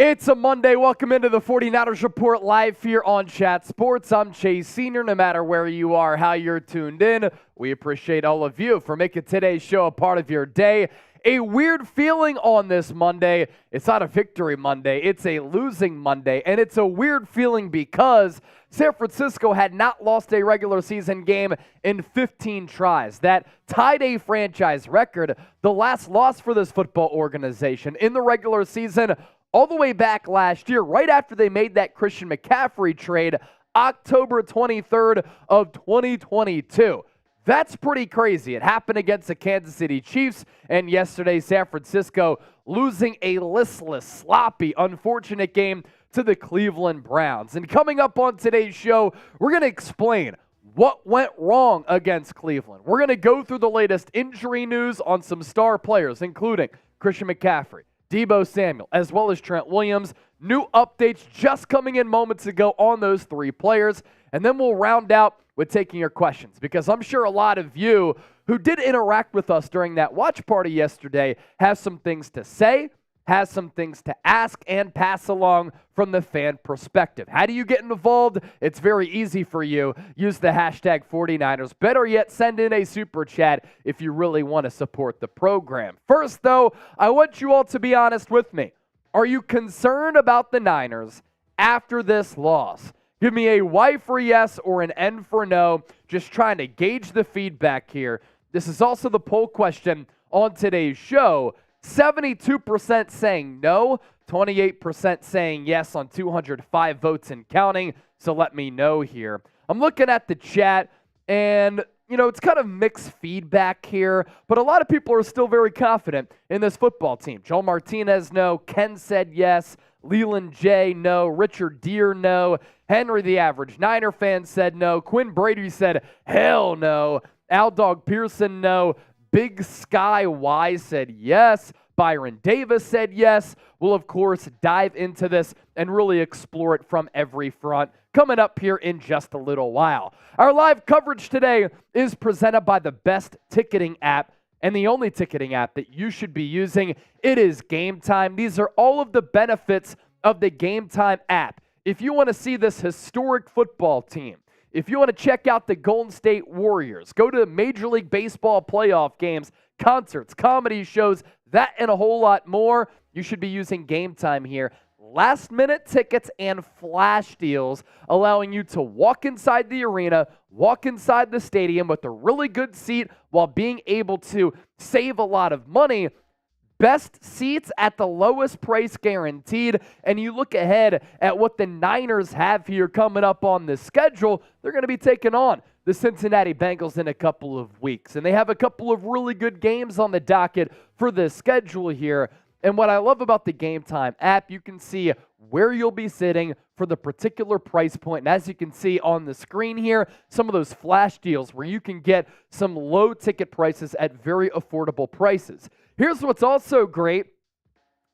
It's a Monday. Welcome into the 49ers Report live here on Chat Sports. I'm Chase Sr. No matter where you are, how you're tuned in, we appreciate all of you for making today's show a part of your day. A weird feeling on this Monday. It's not a victory Monday. It's a losing Monday. And it's a weird feeling because San Francisco had not lost a regular season game in 15 tries. That tied a franchise record. The last loss for this football organization in the regular season all the way back last year, right after they made that Christian McCaffrey trade, October 23rd of 2022. That's pretty crazy. It happened against the Kansas City Chiefs, and yesterday San Francisco losing a listless, sloppy, unfortunate game to the Cleveland Browns. And coming up on today's show, we're going to explain what went wrong against Cleveland. We're going to go through the latest injury news on some star players, including Christian McCaffrey, Deebo Samuel, as well as Trent Williams. New updates just coming in moments ago on those three players. And then we'll round out with taking your questions, because I'm sure a lot of you who did interact with us during that watch party yesterday have some things to say, has some things to ask, and pass along from the fan perspective. How do you get involved? It's very easy for you. Use the hashtag 49ers. Better yet, send in a super chat if you really want to support the program. First, though, I want you all to be honest with me. Are you concerned about the Niners after this loss? Give me a Y for yes or an N for no. Just trying to gauge the feedback here. This is also the poll question on today's show. 72% saying no, 28% saying yes on 205 votes and counting. So let me know here. I'm looking at the chat, and it's kind of mixed feedback here, but a lot of people are still very confident in this football team. Joel Martinez, no. Ken said yes. Leland J, no. Richard Deere, no. Henry the Average Niner fan said no. Quinn Brady said hell no. Al Dog Pearson, no. Big Sky Y said yes. Byron Davis said yes. We'll, of course, dive into this and really explore it from every front coming up here in just a little while. Our live coverage today is presented by the best ticketing app and the only ticketing app that you should be using. It is Game Time. These are all of the benefits of the Game Time app. If you want to see this historic football team, if you want to check out the Golden State Warriors, go to Major League Baseball playoff games, concerts, comedy shows, that and a whole lot more, you should be using Game Time here. Last-minute tickets and flash deals, allowing you to walk inside the arena, walk inside the stadium with a really good seat while being able to save a lot of money. Best seats at the lowest price guaranteed. And you look ahead at what the Niners have here coming up on the schedule. They're going to be taking on the Cincinnati Bengals in a couple of weeks. And they have a couple of really good games on the docket for this schedule here. And what I love about the Game Time app, you can see where you'll be sitting for the particular price point. And as you can see on the screen here, some of those flash deals where you can get some low ticket prices at very affordable prices. Here's what's also great.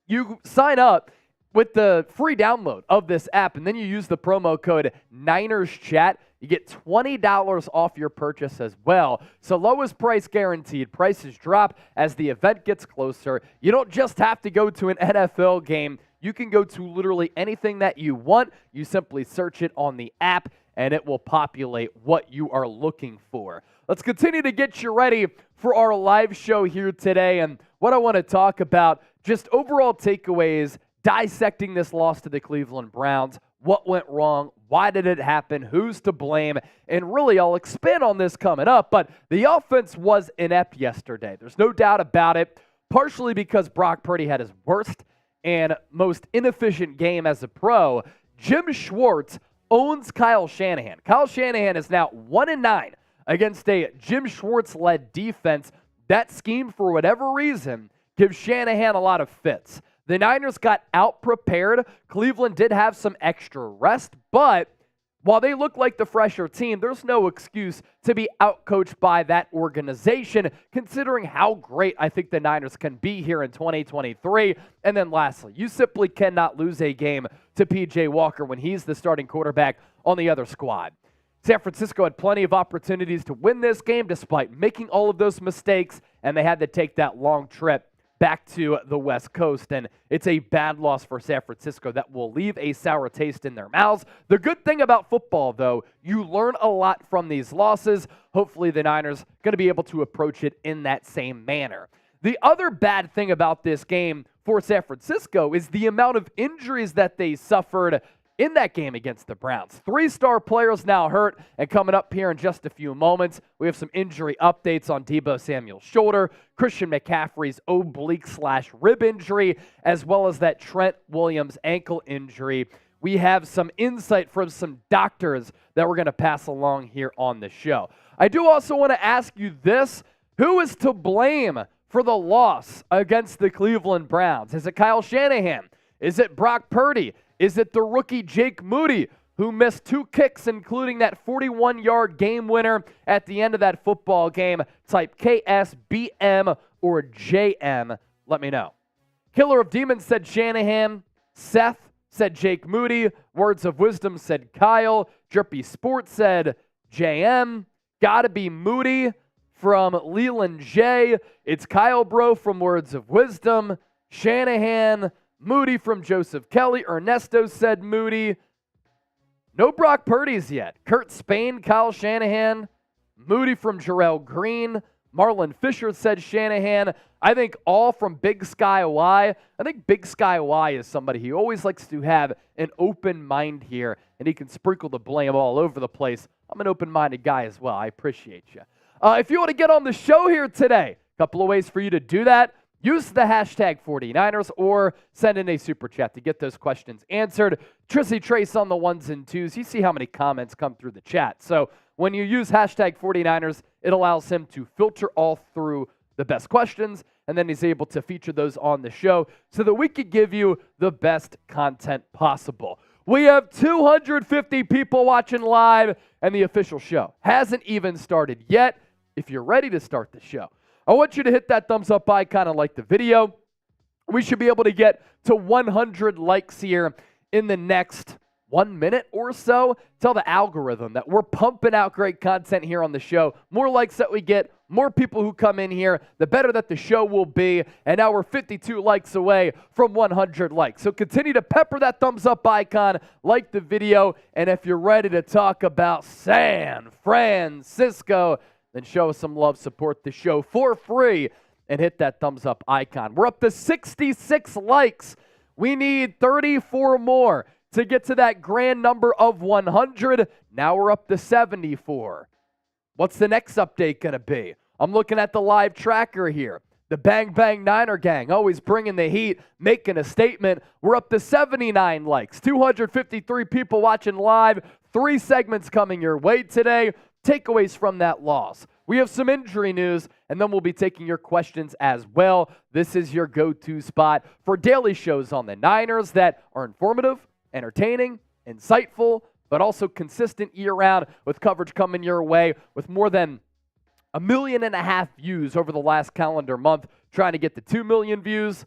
You sign up with the free download of this app, and then you use the promo code NinersChat. You get $20 off your purchase as well. So lowest price guaranteed. Prices drop as the event gets closer. You don't just have to go to an NFL game. You can go to literally anything that you want. You simply search it on the app, and it will populate what you are looking for. Let's continue to get you ready for our live show here today. And what I want to talk about, just overall takeaways, dissecting this loss to the Cleveland Browns. What went wrong? Why did it happen? Who's to blame? And really, I'll expand on this coming up, but the offense was inept yesterday. There's no doubt about it, partially because Brock Purdy had his worst and most inefficient game as a pro. Jim Schwartz owns Kyle Shanahan. Kyle Shanahan is now 1-9 against a Jim Schwartz-led defense. That scheme, for whatever reason, gives Shanahan a lot of fits. The Niners got out-prepared. Cleveland did have some extra rest, but while they look like the fresher team, there's no excuse to be out-coached by that organization, considering how great I think the Niners can be here in 2023. And then lastly, you simply cannot lose a game to P.J. Walker when he's the starting quarterback on the other squad. San Francisco had plenty of opportunities to win this game despite making all of those mistakes, and they had to take that long trip back to the West Coast, and it's a bad loss for San Francisco that will leave a sour taste in their mouths. The good thing about football, though, you learn a lot from these losses. Hopefully the Niners going to be able to approach it in that same manner. The other bad thing about this game for San Francisco is the amount of injuries that they suffered in that game against the Browns. 3-star players now hurt, and coming up here in just a few moments, we have some injury updates on Deebo Samuel's shoulder, Christian McCaffrey's oblique/rib injury, as well as that Trent Williams ankle injury. We have some insight from some doctors that we're going to pass along here on the show. I do also want to ask you this: who is to blame for the loss against the Cleveland Browns? Is it Kyle Shanahan? Is it Brock Purdy? Is it the rookie Jake Moody, who missed 2 kicks, including that 41-yard game winner at the end of that football game? Type KS, BM, or JM. Let me know. Killer of Demons said Shanahan. Seth said Jake Moody. Words of Wisdom said Kyle. Drippy Sports said JM. Gotta be Moody from Leland J. It's Kyle Bro from Words of Wisdom. Shanahan. Moody from Joseph Kelly. Ernesto said Moody. No Brock Purdy's yet. Kurt Spain, Kyle Shanahan. Moody from Jarrell Green. Marlon Fisher said Shanahan. I think all from Big Sky Y. I think Big Sky Y is somebody who always likes to have an open mind here, and he can sprinkle the blame all over the place. I'm an open-minded guy as well. I appreciate you. If you want to get on the show here today, a couple of ways for you to do that. Use the hashtag 49ers or send in a super chat to get those questions answered. Trissy Trace on the ones and twos. You see how many comments come through the chat. So when you use hashtag 49ers, it allows him to filter all through the best questions, and then he's able to feature those on the show so that we could give you the best content possible. We have 250 people watching live, and the official show hasn't even started yet. If you're ready to start the show, I want you to hit that thumbs up icon and like the video. We should be able to get to 100 likes here in the next 1 minute or so. Tell the algorithm that we're pumping out great content here on the show. More likes that we get, more people who come in here, the better that the show will be. And now we're 52 likes away from 100 likes. So continue to pepper that thumbs up icon, like the video, and if you're ready to talk about San-FRAN-CISCO, then show us some love, support the show for free, and hit that thumbs up icon. We're up to 66 likes. We need 34 more to get to that grand number of 100. Now we're up to 74. What's the next update going to be? I'm looking at the live tracker here. The Bang Bang Niner Gang always bringing the heat, making a statement. We're up to 79 likes, 253 people watching live, 3 segments coming your way today. Takeaways from that loss. We have some injury news, and then we'll be taking your questions as well. This is your go-to spot for daily shows on the Niners that are informative, entertaining, insightful, but also consistent year-round with coverage coming your way with more than 1.5 million views over the last calendar month, trying to get to 2 million views.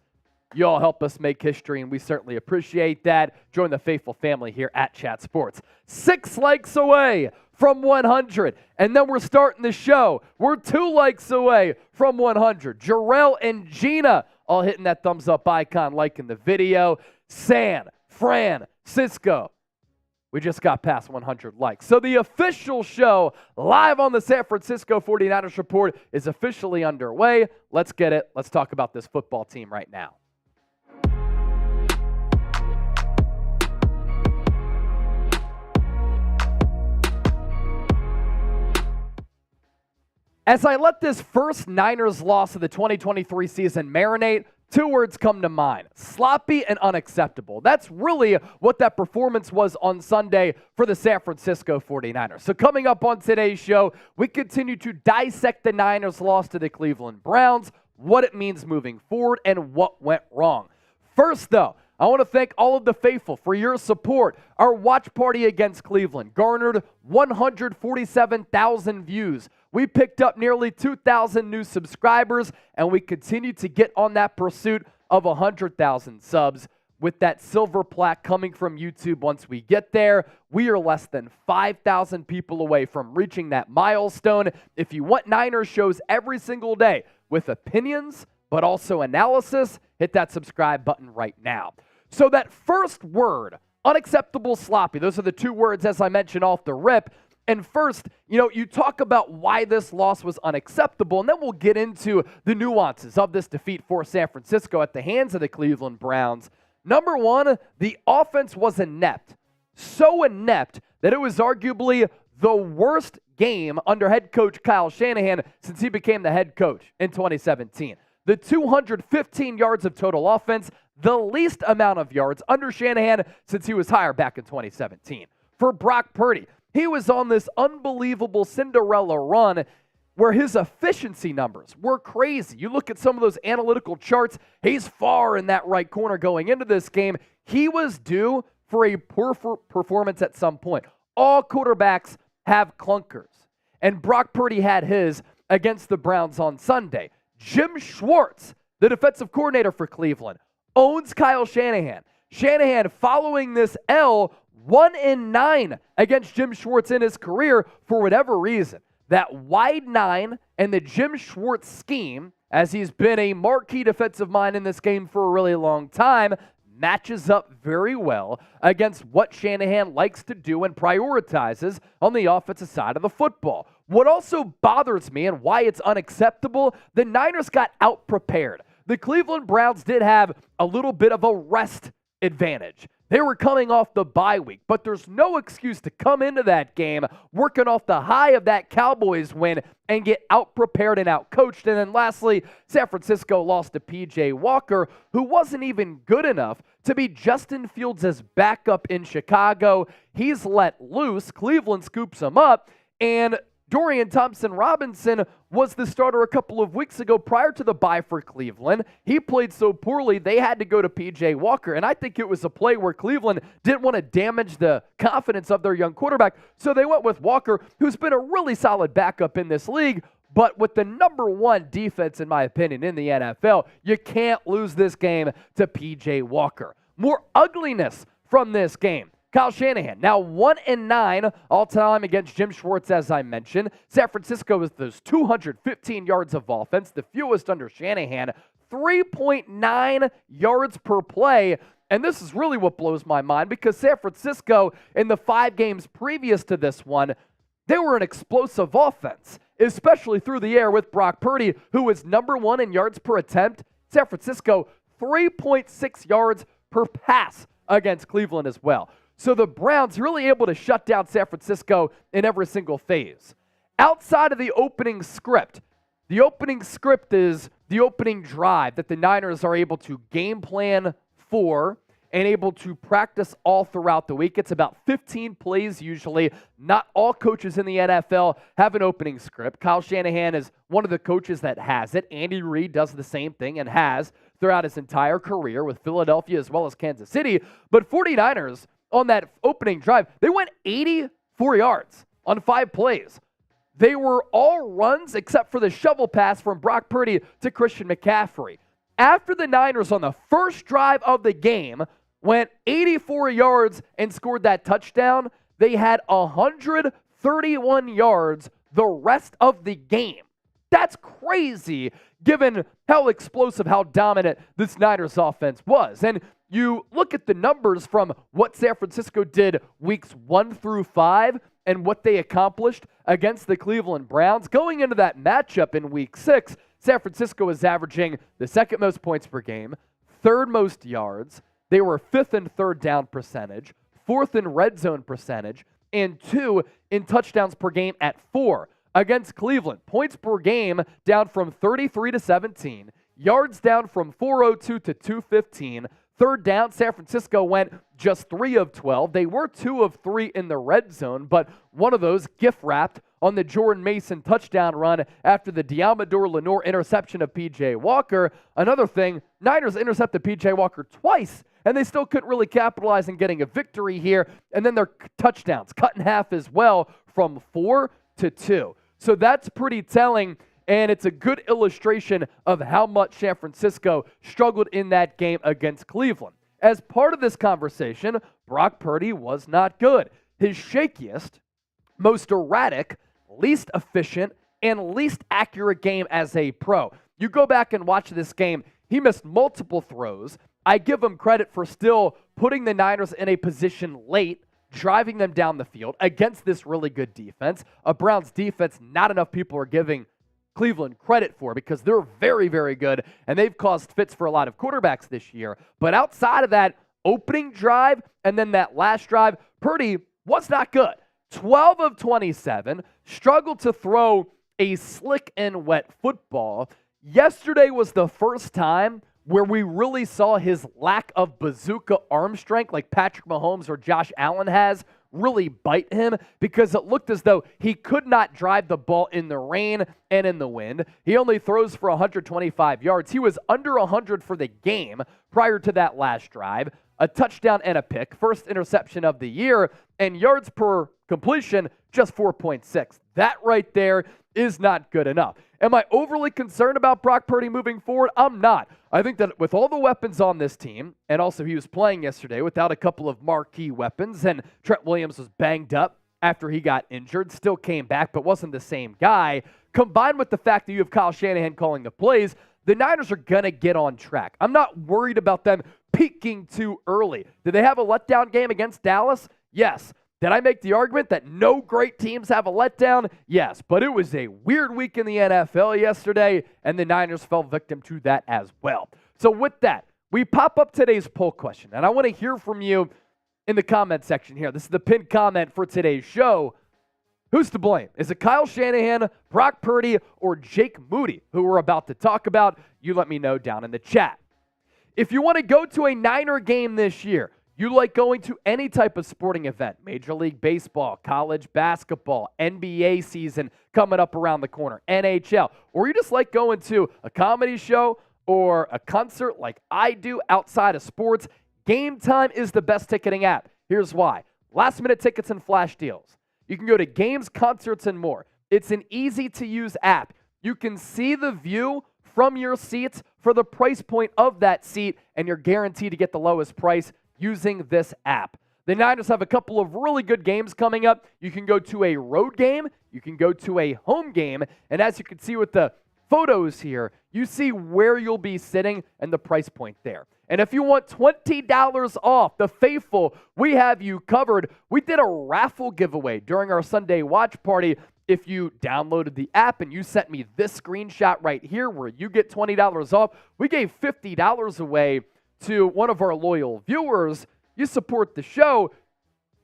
You all help us make history, and we certainly appreciate that. Join the faithful family here at Chat Sports. 6 likes away from 100, and then we're starting the show. We're 2 likes away from 100. Jarrell and Gina all hitting that thumbs up icon, liking the video. San-FRAN-CISCO. We just got past 100 likes. So the official show live on the San Francisco 49ers Report is officially underway. Let's get it. Let's talk about this football team right now. As I let this first Niners loss of the 2023 season marinate, 2 words come to mind: sloppy and unacceptable. That's really what that performance was on Sunday for the San Francisco 49ers. So coming up on today's show, we continue to dissect the Niners' loss to the Cleveland Browns, what it means moving forward, and what went wrong. First, though, I want to thank all of the faithful for your support. Our watch party against Cleveland garnered 147,000 views. We picked up nearly 2,000 new subscribers, and we continue to get on that pursuit of 100,000 subs. With that silver plaque coming from YouTube once we get there, we are less than 5,000 people away from reaching that milestone. If you want Niners shows every single day with opinions, but also analysis, hit that subscribe button right now. So that first word, unacceptable, sloppy, those are the two words, as I mentioned, off the rip. And first, you talk about why this loss was unacceptable, and then we'll get into the nuances of this defeat for San Francisco at the hands of the Cleveland Browns. Number one, the offense was inept. So inept that it was arguably the worst game under head coach Kyle Shanahan since he became the head coach in 2017. The 215 yards of total offense, the least amount of yards under Shanahan since he was hired back in 2017. For Brock Purdy, he was on this unbelievable Cinderella run where his efficiency numbers were crazy. You look at some of those analytical charts, he's far in that right corner going into this game. He was due for a poor performance at some point. All quarterbacks have clunkers, and Brock Purdy had his against the Browns on Sunday. Jim Schwartz, the defensive coordinator for Cleveland, owns Kyle Shanahan. Shanahan, following this L, 1-9 against Jim Schwartz in his career for whatever reason. That wide nine and the Jim Schwartz scheme, as he's been a marquee defensive mind in this game for a really long time, matches up very well against what Shanahan likes to do and prioritizes on the offensive side of the football. What also bothers me and why it's unacceptable, the Niners got out-prepared. The Cleveland Browns did have a little bit of a rest advantage. They were coming off the bye week, but there's no excuse to come into that game working off the high of that Cowboys win and get out-prepared and out-coached. And then lastly, San Francisco lost to P.J. Walker, who wasn't even good enough to be Justin Fields' backup in Chicago. He's let loose. Cleveland scoops him up, and Dorian Thompson-Robinson was the starter a couple of weeks ago prior to the bye for Cleveland. He played so poorly, they had to go to P.J. Walker, and I think it was a play where Cleveland didn't want to damage the confidence of their young quarterback, so they went with Walker, who's been a really solid backup in this league, but with the number one defense, in my opinion, in the NFL, you can't lose this game to P.J. Walker. More ugliness from this game. Kyle Shanahan, now 1-9 all-time against Jim Schwartz, as I mentioned. San Francisco with those 215 yards of offense, the fewest under Shanahan, 3.9 yards per play. And this is really what blows my mind because San Francisco, in the 5 games previous to this one, they were an explosive offense, especially through the air with Brock Purdy, who was number one in yards per attempt. San Francisco, 3.6 yards per pass against Cleveland as well. So the Browns really able to shut down San Francisco in every single phase. Outside of the opening script is the opening drive that the Niners are able to game plan for and able to practice all throughout the week. It's about 15 plays usually. Not all coaches in the NFL have an opening script. Kyle Shanahan is one of the coaches that has it. Andy Reid does the same thing and has throughout his entire career with Philadelphia as well as Kansas City. But 49ers, on that opening drive, they went 84 yards on 5 plays. They were all runs except for the shovel pass from Brock Purdy to Christian McCaffrey. After the Niners on the first drive of the game went 84 yards and scored that touchdown, they had 131 yards the rest of the game. That's crazy given how explosive, how dominant this Niners offense was. And you look at the numbers from what San Francisco did weeks 1 through 5 and what they accomplished against the Cleveland Browns. Going into that matchup in week 6, San Francisco was averaging the second most points per game, third most yards. They were 5th in third down percentage, 4th in red zone percentage, and 2 in touchdowns per game at 4. Against Cleveland, points per game down from 33 to 17, yards down from 402 to 215. Third down, San Francisco went just 3 of 12. They were 2 of 3 in the red zone, but one of those gift-wrapped on the Jordan Mason touchdown run after the Deommodore Lenoir interception of P.J. Walker. Another thing, Niners intercepted P.J. Walker twice, and they still couldn't really capitalize on getting a victory here. And then their touchdowns cut in half as well from 4 to 2. So that's pretty telling, and it's a good illustration of how much San Francisco struggled in that game against Cleveland. As part of this conversation, Brock Purdy was not good. His shakiest, most erratic, least efficient, and least accurate game as a pro. You go back and watch this game, he missed multiple throws. I give him credit for still putting the Niners in a position late, driving them down the field against this really good defense. A Browns defense not enough people are giving Cleveland credit for because they're very, very good, and they've caused fits for a lot of quarterbacks this year. But outside of that opening drive and then that last drive, Purdy was not good. 12 of 27, struggled to throw a slick and wet football. Yesterday was the first time where we really saw his lack of bazooka arm strength like Patrick Mahomes or Josh Allen has really bite him, because it looked as though he could not drive the ball in the rain and in the wind. He only throws for 125 yards. He was under 100 for the game prior to that last drive. A touchdown and a pick, first interception of the year, and yards per completion, just 4.6. That right there is not good enough. Am I overly concerned about Brock Purdy moving forward? I'm not. I think that with all the weapons on this team, and also he was playing yesterday without a couple of marquee weapons, and Trent Williams was banged up after he got injured, still came back, but wasn't the same guy, combined with the fact that you have Kyle Shanahan calling the plays, the Niners are going to get on track. I'm not worried about them peaking too early. Did they have a letdown game against Dallas? Yes. Did I make the argument that no great teams have a letdown? Yes, but it was a weird week in the NFL yesterday, and the Niners fell victim to that as well. So with that, we pop up today's poll question, and I want to hear from you in the comment section here. This is the pinned comment for today's show. Who's to blame? Is it Kyle Shanahan, Brock Purdy, or Jake Moody, who we're about to talk about? You let me know down in the chat. If you want to go to a Niner game this year, you like going to any type of sporting event, Major League Baseball, college basketball, NBA season coming up around the corner, NHL, or you just like going to a comedy show or a concert like I do outside of sports, Game Time is the best ticketing app. Here's why. Last-minute tickets and flash deals. You can go to games, concerts, and more. It's an easy-to-use app. You can see the view from your seats for the price point of that seat, and you're guaranteed to get the lowest price using this app. The Niners have a couple of really good games coming up. You can go to a road game. You can go to a home game. And as you can see with the photos here, you see where you'll be sitting and the price point there. And if you want $20 off, the faithful, we have you covered. We did a raffle giveaway during our Sunday watch party. If you downloaded the app and you sent me this screenshot right here where you get $20 off, we gave $50 away to one of our loyal viewers. You support the show,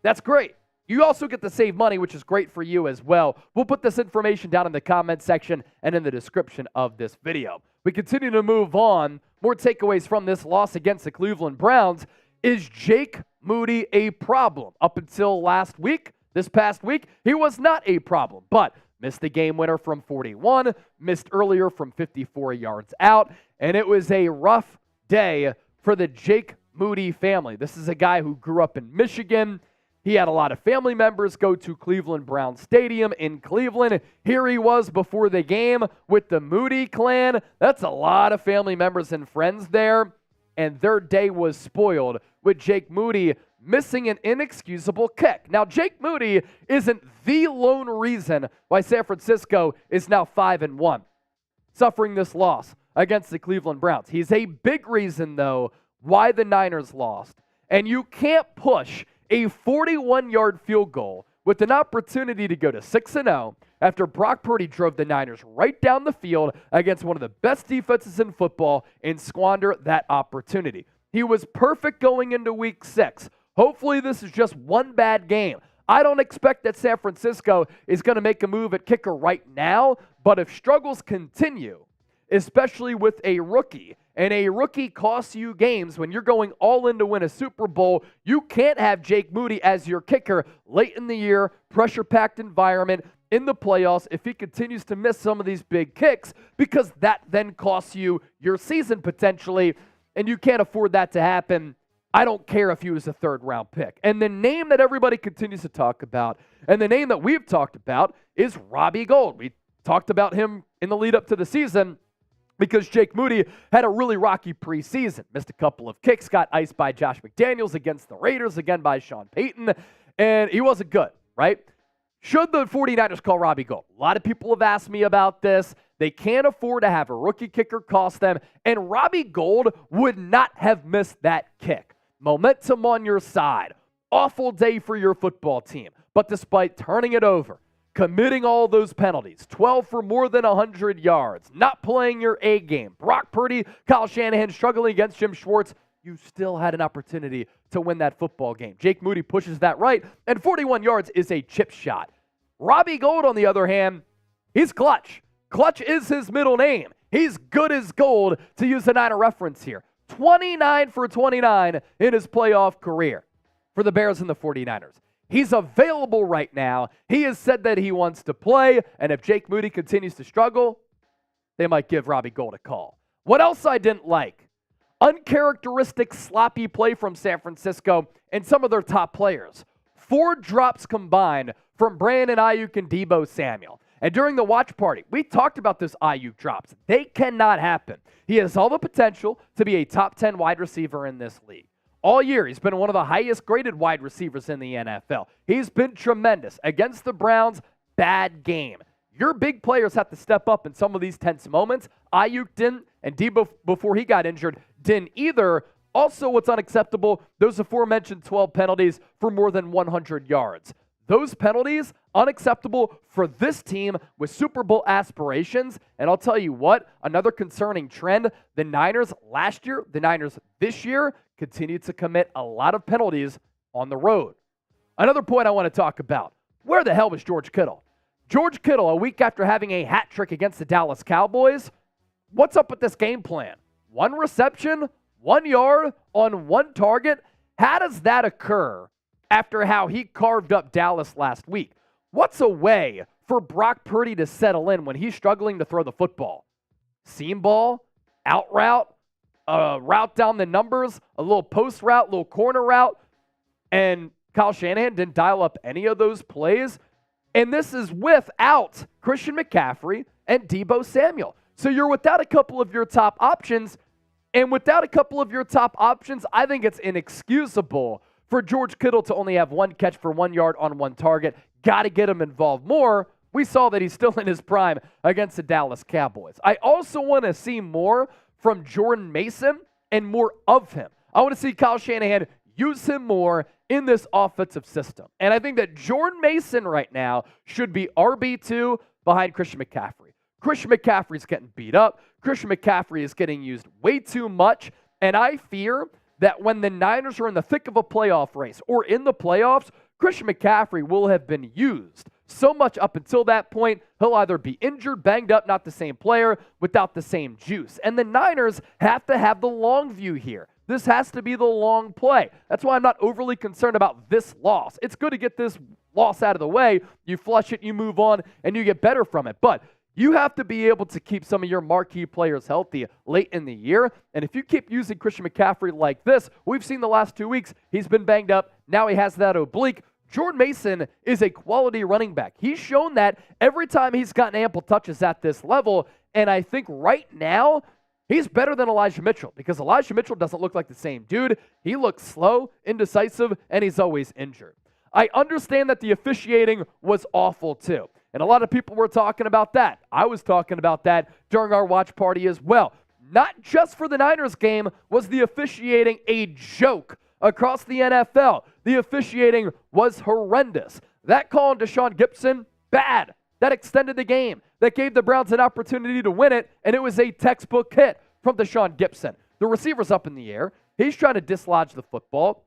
that's great. You also get to save money, which is great for you as well. We'll put this information down in the comment section and in the description of this video. We continue to move on. More takeaways from this loss against the Cleveland Browns. Is Jake Moody a problem? Up until last week, this past week, he was not a problem, but missed the game winner from 41, missed earlier from 54 yards out, and it was a rough day for the Jake Moody family. This is a guy who grew up in Michigan. He had a lot of family members go to Cleveland Browns Stadium in Cleveland. Here he was before the game with the Moody clan. That's a lot of family members and friends there, and their day was spoiled with Jake Moody missing an inexcusable kick. Now, Jake Moody isn't the lone reason why San Francisco is now 5-1, suffering this loss against the Cleveland Browns. He's a big reason, though, why the Niners lost. And you can't push a 41-yard field goal with an opportunity to go to 6-0 after Brock Purdy drove the Niners right down the field against one of the best defenses in football and squander that opportunity. He was perfect going into Week 6. Hopefully this is just one bad game. I don't expect that San Francisco is going to make a move at kicker right now, but if struggles continue, especially with a rookie, and a rookie costs you games when you're going all in to win a Super Bowl, you can't have Jake Moody as your kicker late in the year, pressure-packed environment, in the playoffs if he continues to miss some of these big kicks, because that then costs you your season potentially, and you can't afford that to happen. I don't care if he was a third-round pick. And the name that everybody continues to talk about, and the name that we've talked about, is Robbie Gould. We talked about him in the lead-up to the season, because Jake Moody had a really rocky preseason. Missed a couple of kicks, got iced by Josh McDaniels against the Raiders, again by Sean Payton, and he wasn't good, right? Should the 49ers call Robbie Gould? A lot of people have asked me about this. They can't afford to have a rookie kicker cost them, and Robbie Gould would not have missed that kick. Momentum on your side. Awful day for your football team. But despite turning it over, committing all those penalties, 12 for more than 100 yards, not playing your A game, Brock Purdy, Kyle Shanahan struggling against Jim Schwartz, you still had an opportunity to win that football game. Jake Moody pushes that right, and 41 yards is a chip shot. Robbie Gould, on the other hand, he's clutch. Clutch is his middle name. He's good as gold, to use the Niner reference here. 29 for 29 in his playoff career for the Bears and the 49ers. He's available right now. He has said that he wants to play, and if Jake Moody continues to struggle, they might give Robbie Gould a call. What else I didn't like? Uncharacteristic sloppy play from San Francisco and some of their top players. 4 drops combined from Brandon Aiyuk and Deebo Samuel. And during the watch party, we talked about this Aiyuk drops. They cannot happen. He has all the potential to be a top 10 wide receiver in this league. All year, he's been one of the highest graded wide receivers in the NFL. He's been tremendous. Against the Browns, bad game. Your big players have to step up in some of these tense moments. Aiyuk didn't, and Deebo, before he got injured, didn't either. Also, what's unacceptable, those aforementioned 12 penalties for more than 100 yards. Those penalties, unacceptable for this team with Super Bowl aspirations. And I'll tell you what, another concerning trend, the Niners last year, the Niners this year, continue to commit a lot of penalties on the road. Another point I want to talk about, where the hell was George Kittle? George Kittle, a week after having a hat trick against the Dallas Cowboys, what's up with this game plan? 1 reception, 1 yard on 1 target. How does that occur after how he carved up Dallas last week? What's a way for Brock Purdy to settle in when he's struggling to throw the football? Seam ball, out route, route down the numbers, a little post route, little corner route, and Kyle Shanahan didn't dial up any of those plays. And this is without Christian McCaffrey and Deebo Samuel. So you're without a couple of your top options, and without a couple of your top options, I think it's inexcusable for George Kittle to only have 1 catch for 1 yard on 1 target. Got to get him involved more. We saw that he's still in his prime against the Dallas Cowboys. I also want to see more from Jordan Mason and more of him. I want to see Kyle Shanahan use him more in this offensive system. And I think that Jordan Mason right now should be RB2 behind Christian McCaffrey. Christian McCaffrey's getting beat up. Christian McCaffrey is getting used way too much. And I fear that when the Niners are in the thick of a playoff race or in the playoffs, Christian McCaffrey will have been used so much up until that point. He'll either be injured, banged up, not the same player, without the same juice. And the Niners have to have the long view here. This has to be the long play. That's why I'm not overly concerned about this loss. It's good to get this loss out of the way. You flush it, you move on, and you get better from it. But you have to be able to keep some of your marquee players healthy late in the year. And if you keep using Christian McCaffrey like this, we've seen the last 2 weeks, he's been banged up. Now he has that oblique. Jordan Mason is a quality running back. He's shown that every time he's gotten ample touches at this level. And I think right now, he's better than Elijah Mitchell because Elijah Mitchell doesn't look like the same dude. He looks slow, indecisive, and he's always injured. I understand that the officiating was awful too. And a lot of people were talking about that. I was talking about that during our watch party as well. Not just for the Niners game was the officiating a joke across the NFL. The officiating was horrendous. That call on Deshaun Gibson, bad. That extended the game. That gave the Browns an opportunity to win it, and it was a textbook hit from Deshaun Gibson. The receiver's up in the air. He's trying to dislodge the football.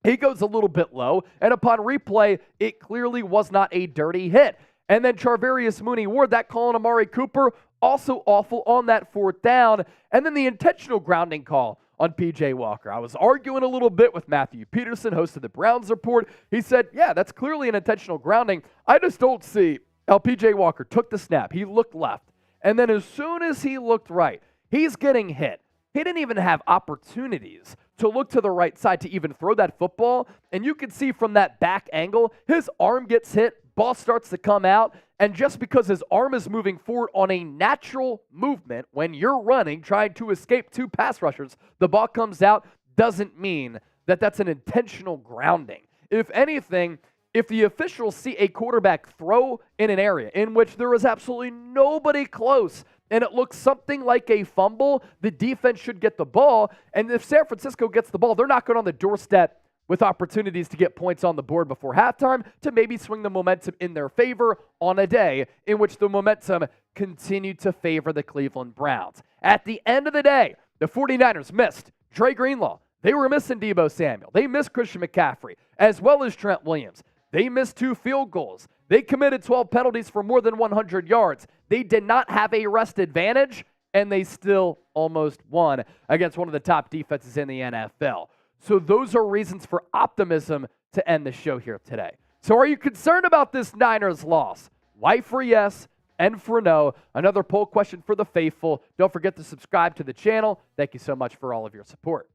He goes a little bit low, and upon replay, it clearly was not a dirty hit. And then Charvarius Mooney-Ward, that call on Amari Cooper, also awful on that 4th down. And then the intentional grounding call on P.J. Walker. I was arguing a little bit with Matthew Peterson, host of the Browns Report. He said, yeah, that's clearly an intentional grounding. I just don't see how P.J. Walker took the snap. He looked left. And then as soon as he looked right, he's getting hit. He didn't even have opportunities to look to the right side to even throw that football. And you can see from that back angle, his arm gets hit, ball starts to come out, and just because his arm is moving forward on a natural movement when you're running, trying to escape 2 pass rushers, the ball comes out, doesn't mean that that's an intentional grounding. If anything, if the officials see a quarterback throw in an area in which there is absolutely nobody close and it looks something like a fumble, the defense should get the ball. And if San Francisco gets the ball, they're not going on the doorstep with opportunities to get points on the board before halftime to maybe swing the momentum in their favor on a day in which the momentum continued to favor the Cleveland Browns. At the end of the day, the 49ers missed Dre Greenlaw. They were missing Deebo Samuel. They missed Christian McCaffrey, as well as Trent Williams. They missed 2 field goals. They committed 12 penalties for more than 100 yards. They did not have a rest advantage, and they still almost won against one of the top defenses in the NFL. So those are reasons for optimism to end the show here today. So are you concerned about this Niners loss? Y for yes, N for no. Another poll question for the faithful. Don't forget to subscribe to the channel. Thank you so much for all of your support.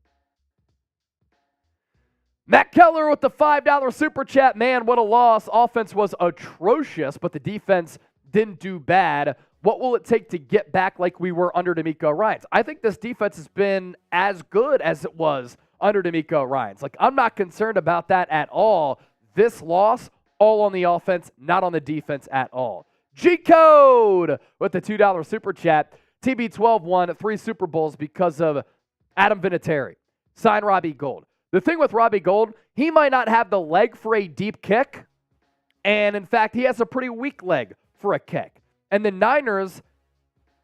Matt Keller with the $5 super chat. Man, what a loss. Offense was atrocious, but the defense didn't do bad. What will it take to get back like we were under DeMeco Ryans? I think this defense has been as good as it was under DeMeco Ryans. Like, I'm not concerned about that at all. This loss, all on the offense, not on the defense at all. G-Code with the $2 super chat. TB12 won 3 Super Bowls because of Adam Vinatieri. Sign Robbie Gould. The thing with Robbie Gould, he might not have the leg for a deep kick, and in fact, he has a pretty weak leg for a kick. And the Niners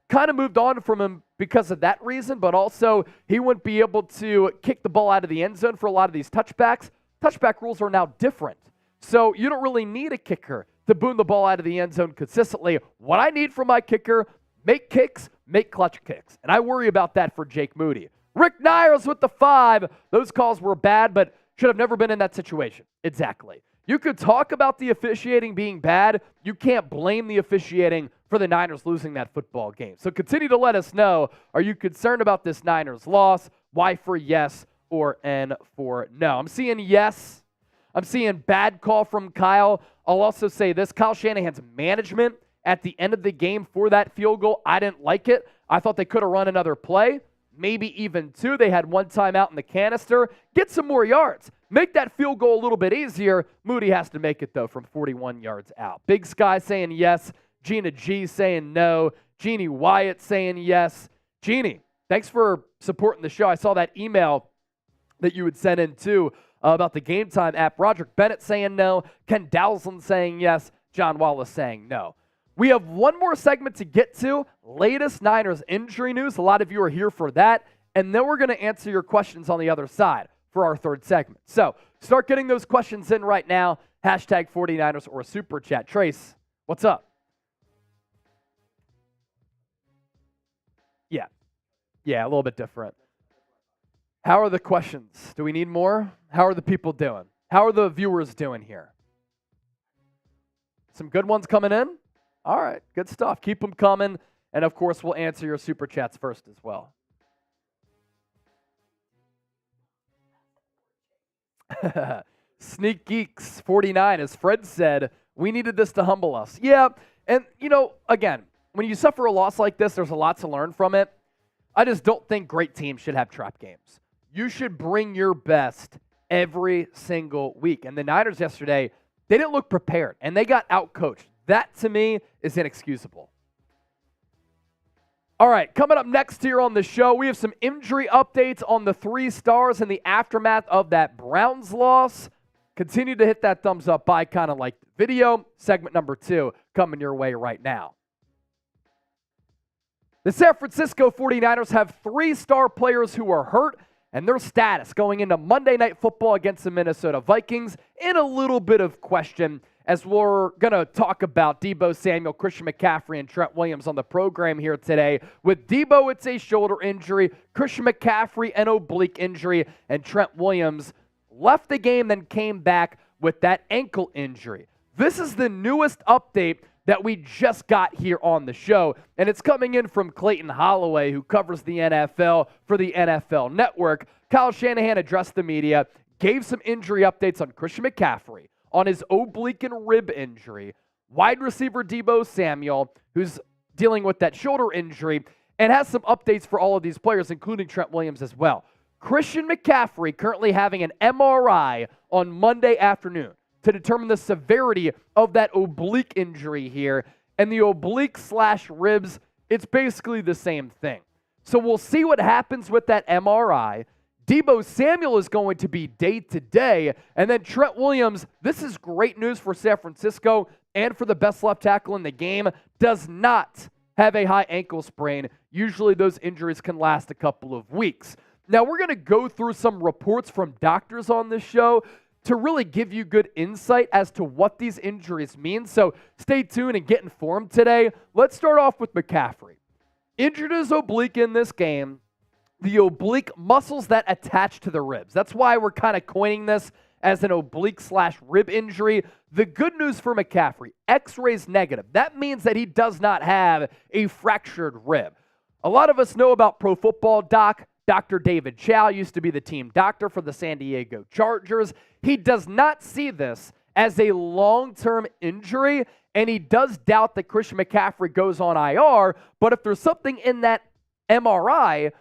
kind of moved on from him because of that reason, but also he wouldn't be able to kick the ball out of the end zone for a lot of these touchbacks. Touchback rules are now different, so you don't really need a kicker to boom the ball out of the end zone consistently. What I need from my kicker, make kicks, make clutch kicks, and I worry about that for Jake Moody. Rick Nyers with the 5. Those calls were bad, but should have never been in that situation. Exactly. You could talk about the officiating being bad. You can't blame the officiating for the Niners losing that football game. So continue to let us know. Are you concerned about this Niners loss? Y for yes or N for no? I'm seeing yes. I'm seeing bad call from Kyle. I'll also say this. Kyle Shanahan's management at the end of the game for that field goal, I didn't like it. I thought they could have run another play. Maybe even 2. They had 1 timeout in the canister. Get some more yards. Make that field goal a little bit easier. Moody has to make it, though, from 41 yards out. Big Sky saying yes. Gina G saying no. Jeannie Wyatt saying yes. Jeannie, thanks for supporting the show. I saw that email that you would send in, too, about the Game Time app. Roderick Bennett saying no. Ken Dowsland saying yes. John Wallace saying no. We have one more segment to get to, latest Niners injury news. A lot of you are here for that. And then we're going to answer your questions on the other side for our third segment. So start getting those questions in right now. Hashtag 49ers or Super Chat. Trace, what's up? Yeah, a little bit different. How are the questions? Do we need more? How are the people doing? How are the viewers doing here? Some good ones coming in? All right, good stuff. Keep them coming. And, of course, we'll answer your Super Chats first as well. Sneak Geeks 49, as Fred said, we needed this to humble us. Yeah, and, again, when you suffer a loss like this, there's a lot to learn from it. I just don't think great teams should have trap games. You should bring your best every single week. And the Niners yesterday, they didn't look prepared, and they got outcoached. That, to me, is inexcusable. All right, coming up next here on the show, we have some injury updates on the 3 stars in the aftermath of that Browns loss. Continue to hit that thumbs up by kind of like the video. Segment number 2 coming your way right now. The San Francisco 49ers have 3 star players who are hurt, and their status going into Monday Night Football against the Minnesota Vikings in a little bit of question, as we're going to talk about Deebo Samuel, Christian McCaffrey, and Trent Williams on the program here today. With Deebo, it's a shoulder injury, Christian McCaffrey, an oblique injury, and Trent Williams left the game, then came back with that ankle injury. This is the newest update that we just got here on the show, and it's coming in from Clayton Holloway, who covers the NFL for the NFL Network. Kyle Shanahan addressed the media, gave some injury updates on Christian McCaffrey, on his oblique and rib injury, wide receiver Deebo Samuel, who's dealing with that shoulder injury, and has some updates for all of these players, including Trent Williams as well. Christian McCaffrey currently having an MRI on Monday afternoon to determine the severity of that oblique injury here. And the oblique / ribs, it's basically the same thing. So we'll see what happens with that MRI. Deebo Samuel is going to be day-to-day. And then Trent Williams, this is great news for San Francisco and for the best left tackle in the game, does not have a high ankle sprain. Usually those injuries can last a couple of weeks. Now we're going to go through some reports from doctors on this show to really give you good insight as to what these injuries mean. So stay tuned and get informed today. Let's start off with McCaffrey. Injured his oblique in this game. The oblique muscles that attach to the ribs. That's why we're kind of coining this as an oblique / rib injury. The good news for McCaffrey, x-rays negative. That means that he does not have a fractured rib. A lot of us know about Pro Football Doc. Dr. David Chow used to be the team doctor for the San Diego Chargers. He does not see this as a long-term injury, and he does doubt that Christian McCaffrey goes on IR, but if there's something in that MRI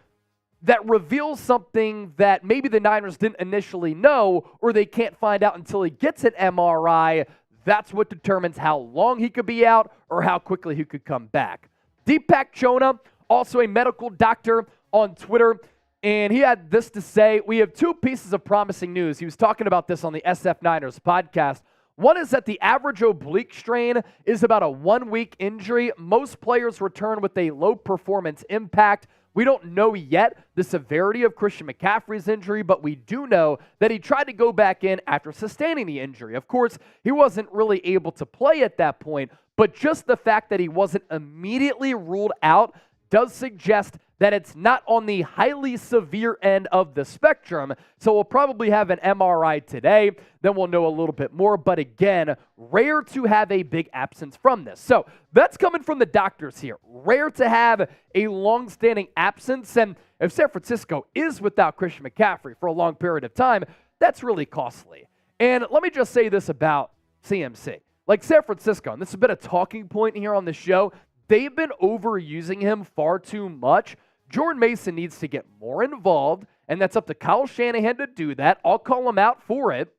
that reveals something that maybe the Niners didn't initially know or they can't find out until he gets an MRI, that's what determines how long he could be out or how quickly he could come back. Deepak Chona, also a medical doctor on Twitter, and he had this to say. We have two pieces of promising news. He was talking about this on the SF Niners podcast. One is that the average oblique strain is about a 1-week injury. Most players return with a low performance impact. We don't know yet the severity of Christian McCaffrey's injury, but we do know that he tried to go back in after sustaining the injury. Of course, he wasn't really able to play at that point, but just the fact that he wasn't immediately ruled out does suggest that it's not on the highly severe end of the spectrum. So we'll probably have an MRI today. Then we'll know a little bit more. But again, rare to have a big absence from this. So that's coming from the doctors here. Rare to have a long-standing absence. And if San Francisco is without Christian McCaffrey for a long period of time, that's really costly. And let me just say this about CMC. Like San Francisco, and this has been a talking point here on the show, they've been overusing him far too much. Jordan Mason needs to get more involved, and that's up to Kyle Shanahan to do that. I'll call him out for it.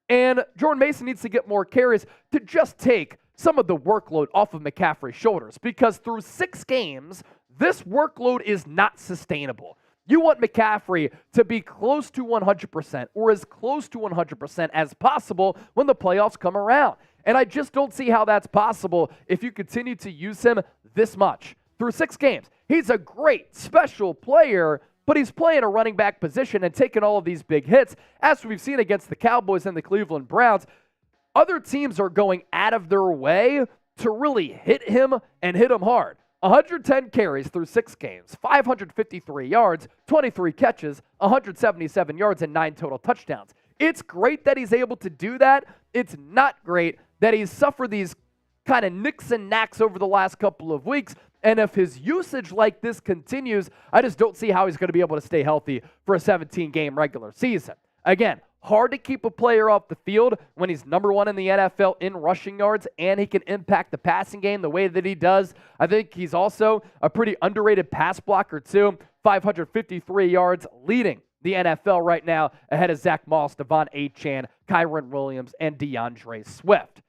And Jordan Mason needs to get more carries to just take some of the workload off of McCaffrey's shoulders, because through 6 games, this workload is not sustainable. You want McCaffrey to be close to 100% or as close to 100% as possible when the playoffs come around. And I just don't see how that's possible if you continue to use him this much. Through 6 games, he's a great special player, but he's playing a running back position and taking all of these big hits. As we've seen against the Cowboys and the Cleveland Browns, other teams are going out of their way to really hit him and hit him hard. 110 carries through 6 games, 553 yards, 23 catches, 177 yards, and 9 total touchdowns. It's great that he's able to do that. It's not great that he's suffered these kind of nicks and knacks over the last couple of weeks. And if his usage like this continues, I just don't see how he's going to be able to stay healthy for a 17-game regular season. Again, hard to keep a player off the field when he's number 1 in the NFL in rushing yards and he can impact the passing game the way that he does. I think he's also a pretty underrated pass blocker too. 553 yards, leading the NFL right now ahead of Zach Moss, Devon Achane, Kyren Williams, and DeAndre Swift.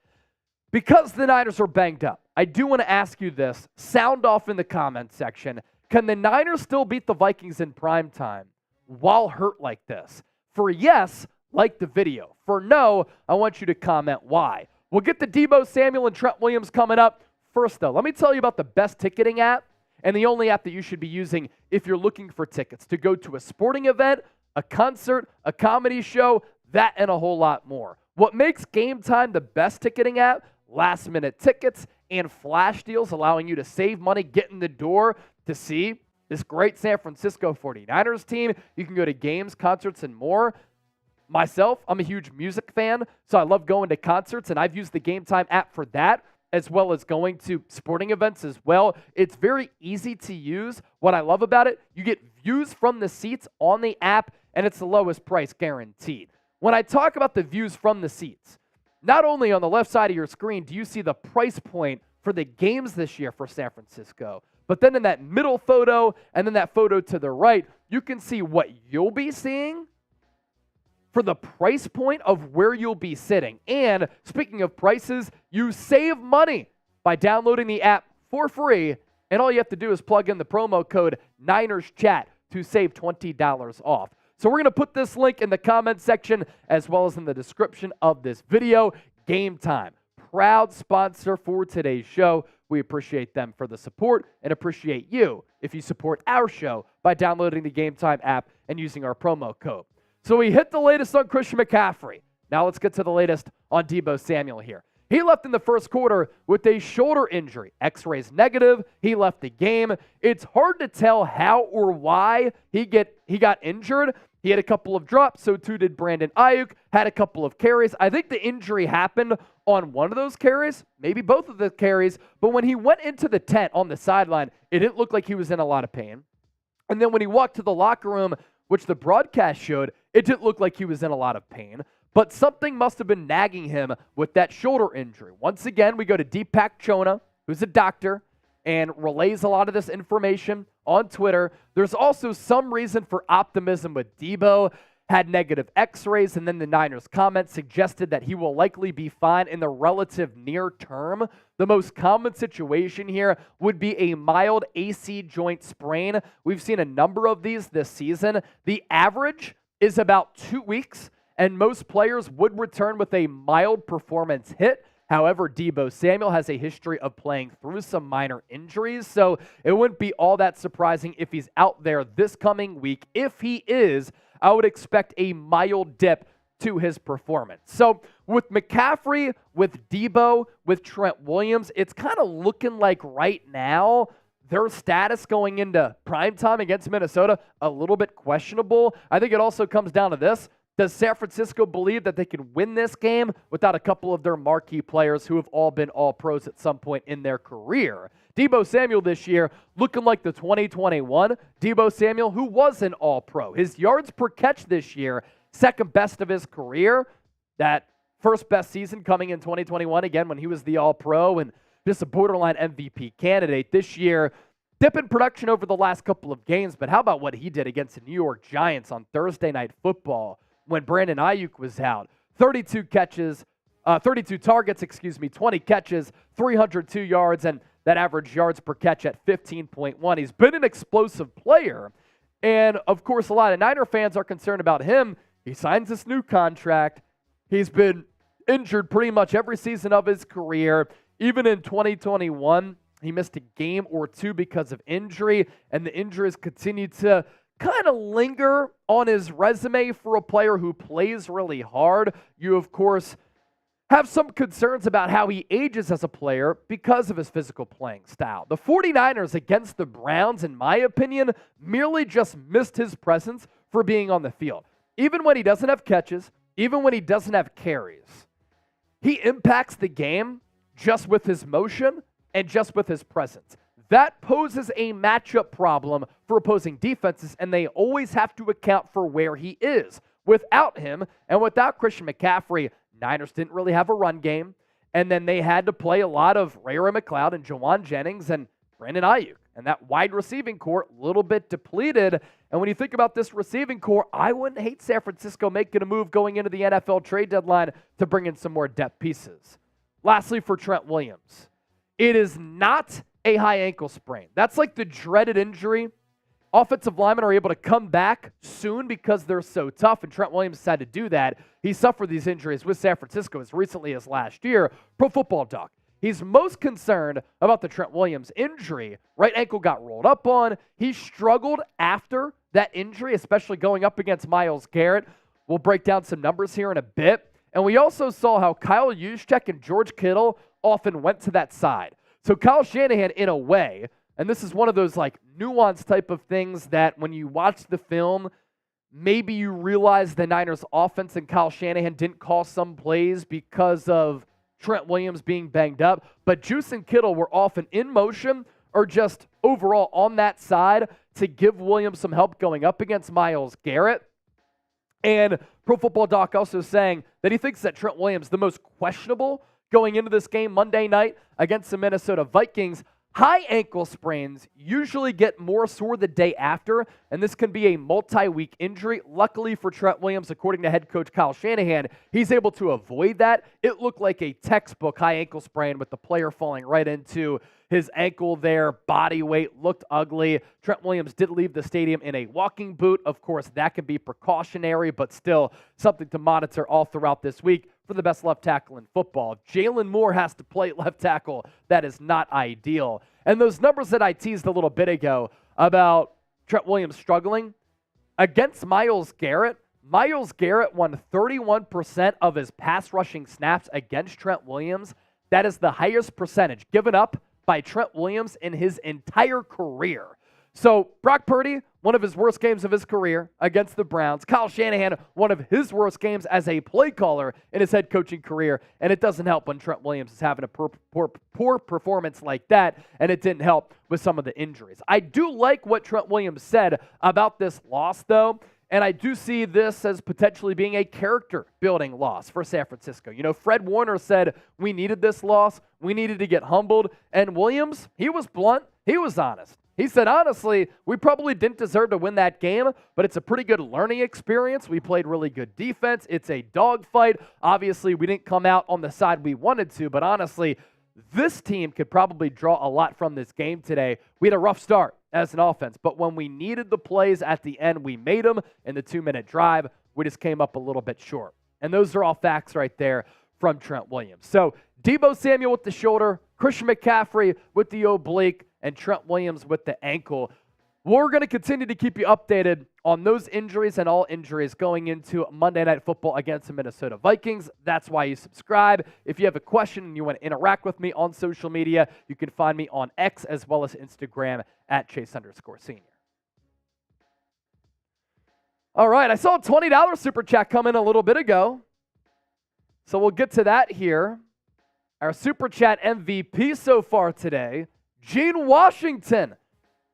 Because the Niners are banged up, I do want to ask you this. Sound off in the comment section. Can the Niners still beat the Vikings in prime time while hurt like this? For yes, like the video. For no, I want you to comment why. We'll get to Deebo Samuel and Trent Williams coming up. First, though, let me tell you about the best ticketing app and the only app that you should be using if you're looking for tickets to go to a sporting event, a concert, a comedy show, that and a whole lot more. What makes Game Time the best ticketing app? Last-minute tickets and flash deals allowing you to save money, get in the door to see this great San Francisco 49ers team. You can go to games, concerts, and more. Myself, I'm a huge music fan, so I love going to concerts, and I've used the Game Time app for that, as well as going to sporting events as well. It's very easy to use. What I love about it, you get views from the seats on the app, and it's the lowest price guaranteed. When I talk about the views from the seats, not only on the left side of your screen do you see the price point for the games this year for San Francisco, but then in that middle photo and then that photo to the right, you can see what you'll be seeing for the price point of where you'll be sitting. And speaking of prices, you save money by downloading the app for free, and all you have to do is plug in the promo code NinersChat to save $20 off. So we're going to put this link in the comment section as well as in the description of this video. Game Time, proud sponsor for today's show. We appreciate them for the support and appreciate you if you support our show by downloading the Game Time app and using our promo code. So we hit the latest on Christian McCaffrey. Now let's get to the latest on Deebo Samuel here. He left in the first quarter with a shoulder injury. X-rays negative. He left the game. It's hard to tell how or why he got injured. He had a couple of drops, so too did Brandon Aiyuk, had a couple of carries. I think the injury happened on one of those carries, maybe both of the carries, but when he went into the tent on the sideline, it didn't look like he was in a lot of pain. And then when he walked to the locker room, which the broadcast showed, it didn't look like he was in a lot of pain. But something must have been nagging him with that shoulder injury. Once again, we go to Deepak Chona, who's a doctor, and relays a lot of this information on Twitter. There's also some reason for optimism with Deebo. Had negative x-rays, and then the Niners comment suggested that he will likely be fine in the relative near term. The most common situation here would be a mild AC joint sprain. We've seen a number of these this season. The average is about 2 weeks, and most players would return with a mild performance hit. However, Deebo Samuel has a history of playing through some minor injuries, so it wouldn't be all that surprising if he's out there this coming week. If he is, I would expect a mild dip to his performance. So with McCaffrey, with Deebo, with Trent Williams, it's kind of looking like right now their status going into primetime against Minnesota a little bit questionable. I think it also comes down to this. Does San Francisco believe that they can win this game without a couple of their marquee players who have all been all-pros at some point in their career? Deebo Samuel this year looking like the 2021 Deebo Samuel who was an all-pro. His yards per catch this year, second best of his career. That first best season coming in 2021, again, when he was the all-pro and just a borderline MVP candidate. This year, dip in production over the last couple of games, but how about what he did against the New York Giants on Thursday Night Football when Brandon Aiyuk was out? 32 targets, 20 catches, 302 yards, and that average yards per catch at 15.1. He's been an explosive player, and of course, a lot of Niner fans are concerned about him. He signs this new contract. He's been injured pretty much every season of his career. Even in 2021, he missed a game or two because of injury, and the injuries continue to kind of linger on his resume for a player who plays really hard. You, of course, have some concerns about how he ages as a player because of his physical playing style. The 49ers against the Browns, in my opinion, merely just missed his presence for being on the field. Even when he doesn't have catches, even when he doesn't have carries, he impacts the game just with his motion and just with his presence. That poses a matchup problem for opposing defenses, and they always have to account for where he is. Without him and without Christian McCaffrey, Niners didn't really have a run game, and then they had to play a lot of Ray McCloud and Jawan Jennings and Brandon Aiyuk. And that wide receiving core, a little bit depleted. And when you think about this receiving core, I wouldn't hate San Francisco making a move going into the NFL trade deadline to bring in some more depth pieces. Lastly, for Trent Williams, it is not a high ankle sprain. That's like the dreaded injury. Offensive linemen are able to come back soon because they're so tough, and Trent Williams had to do that. He suffered these injuries with San Francisco as recently as last year. Pro Football Doc, he's most concerned about the Trent Williams injury. Right ankle got rolled up on. He struggled after that injury, especially going up against Myles Garrett. We'll break down some numbers here in a bit. And we also saw how Kyle Juszczyk and George Kittle often went to that side. So Kyle Shanahan, in a way, and this is one of those like nuanced type of things that when you watch the film, maybe you realize the Niners offense and Kyle Shanahan didn't call some plays because of Trent Williams being banged up. But Juice and Kittle were often in motion or just overall on that side to give Williams some help going up against Myles Garrett. And Pro Football Doc also saying that he thinks that Trent Williams, the most questionable going into this game Monday night against the Minnesota Vikings. High ankle sprains usually get more sore the day after, and this can be a multi-week injury. Luckily for Trent Williams, according to head coach Kyle Shanahan, he's able to avoid that. It looked like a textbook high ankle sprain with the player falling right into his ankle there. Body weight looked ugly. Trent Williams did leave the stadium in a walking boot. Of course, that can be precautionary, but still something to monitor all throughout this week for the best left tackle in football. If Jalen Moore has to play left tackle, that is not ideal. And those numbers that I teased a little bit ago about Trent Williams struggling, against Myles Garrett won 31% of his pass rushing snaps against Trent Williams. That is the highest percentage given up by Trent Williams in his entire career. So Brock Purdy, one of his worst games of his career against the Browns. Kyle Shanahan, one of his worst games as a play caller in his head coaching career. And it doesn't help when Trent Williams is having a poor performance like that, and it didn't help with some of the injuries. I do like what Trent Williams said about this loss, though, and I do see this as potentially being a character-building loss for San Francisco. You know, Fred Warner said we needed this loss. We needed to get humbled. And Williams, he was blunt. He was honest. He said, honestly, we probably didn't deserve to win that game, but it's a pretty good learning experience. We played really good defense. It's a dogfight. Obviously, we didn't come out on the side we wanted to, but honestly, this team could probably draw a lot from this game today. We had a rough start as an offense, but when we needed the plays at the end, we made them in the 2-minute drive. We just came up a little bit short. And those are all facts right there from Trent Williams. So Deebo Samuel with the shoulder, Christian McCaffrey with the oblique, and Trent Williams with the ankle. We're going to continue to keep you updated on those injuries and all injuries going into Monday Night Football against the Minnesota Vikings. That's why you subscribe. If you have a question and you want to interact with me on social media, you can find me on X as well as Instagram at Chase_Senior. All right, I saw a $20 super chat come in a little bit ago, so we'll get to that here. Our super chat MVP so far today, Gene Washington.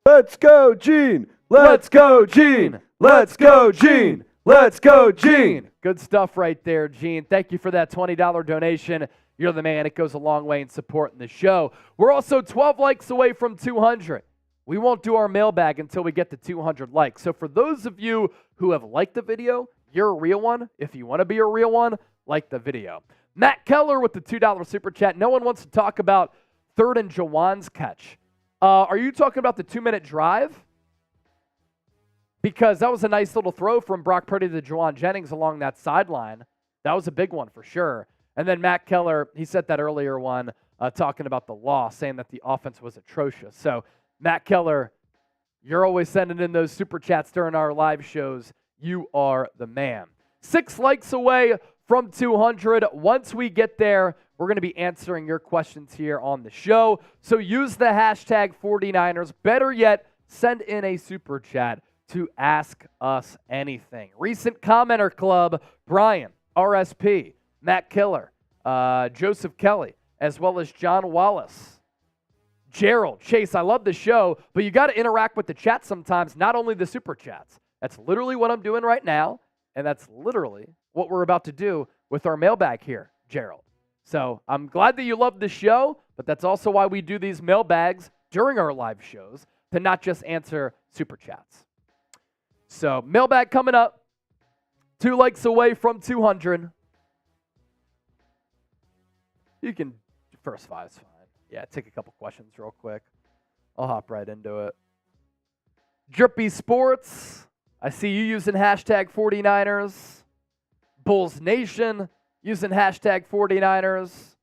Let's go, Gene. Let's go, Gene. Let's go, Gene. Let's go, Gene. Good stuff right there, Gene. Thank you for that $20 donation. You're the man. It goes a long way in supporting the show. We're also 12 likes away from 200. We won't do our mailbag until we get to 200 likes. So for those of you who have liked the video, you're a real one. If you want to be a real one, like the video. Matt Keller with the $2 super chat. No one wants to talk about 3rd and Jawan's catch. Are you talking about the 2-minute drive? Because that was a nice little throw from Brock Purdy to Jawan Jennings along that sideline. That was a big one for sure. And then Matt Keller, he said that earlier one, talking about the loss, saying that the offense was atrocious. So, Matt Keller, you're always sending in those super chats during our live shows. You are the man. 6 likes away from 200. Once we get there, we're going to be answering your questions here on the show. So use the hashtag 49ers. Better yet, send in a super chat to ask us anything. Recent commenter club, Brian, RSP, Matt Killer, Joseph Kelly, as well as John Wallace. Gerald, Chase, I love the show, but you got to interact with the chat sometimes, not only the super chats. That's literally what I'm doing right now, and that's literally what we're about to do with our mailbag here, Gerald. So I'm glad that you love the show, but that's also why we do these mailbags during our live shows, to not just answer super chats. So mailbag coming up, 2 likes away from 200. You can, first 5 is fine. Yeah, take a couple questions real quick. I'll hop right into it. Drippy Sports, I see you using hashtag 49ers. Bulls Nation, using hashtag 49ers.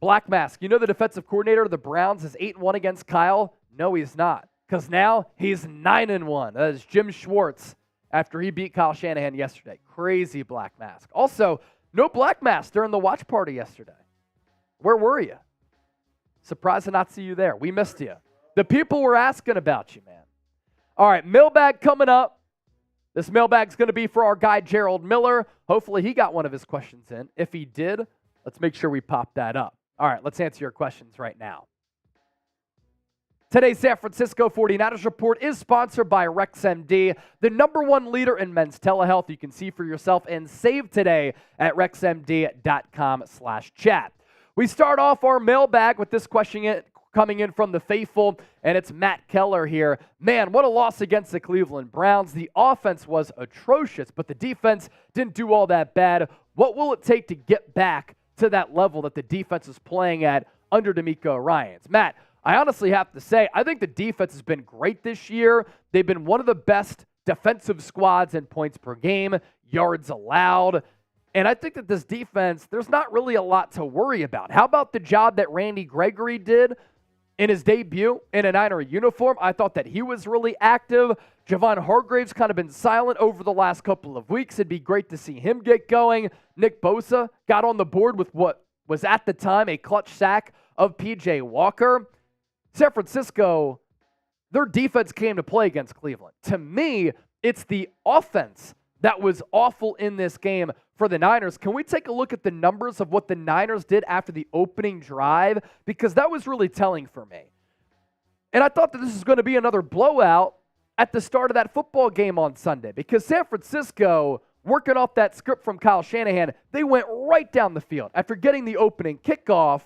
Black Mask, you know the defensive coordinator of the Browns is 8-1 against Kyle? No, he's not, because now he's 9-1. That is Jim Schwartz after he beat Kyle Shanahan yesterday. Crazy Black Mask. Also, no Black Mask during the watch party yesterday. Where were you? Surprised to not see you there. We missed you. The people were asking about you, man. All right, mailbag coming up. This mailbag's going to be for our guy, Gerald Miller. Hopefully he got one of his questions in. If he did, let's make sure we pop that up. All right, let's answer your questions right now. Today's San Francisco 49ers report is sponsored by RexMD, the #1 leader in men's telehealth. You can see for yourself and save today at rexmd.com/chat. We start off our mailbag with this question coming in from the faithful, and it's Matt Keller here. Man, what a loss against the Cleveland Browns. The offense was atrocious, but the defense didn't do all that bad. What will it take to get back to that level that the defense is playing at under DeMeco Ryans? Matt, I honestly have to say, I think the defense has been great this year. They've been one of the best defensive squads in points per game, yards allowed. And I think that this defense, there's not really a lot to worry about. How about the job that Randy Gregory did in his debut in a Niner uniform? I thought that he was really active. Javon Hargrave's kind of been silent over the last couple of weeks. It'd be great to see him get going. Nick Bosa got on the board with what was at the time a clutch sack of P.J. Walker. San Francisco, their defense came to play against Cleveland. To me, it's the offense that was awful in this game for the Niners. Can we take a look at the numbers of what the Niners did after the opening drive? Because that was really telling for me. And I thought that this was going to be another blowout at the start of that football game on Sunday, because San Francisco, working off that script from Kyle Shanahan, they went right down the field after getting the opening kickoff.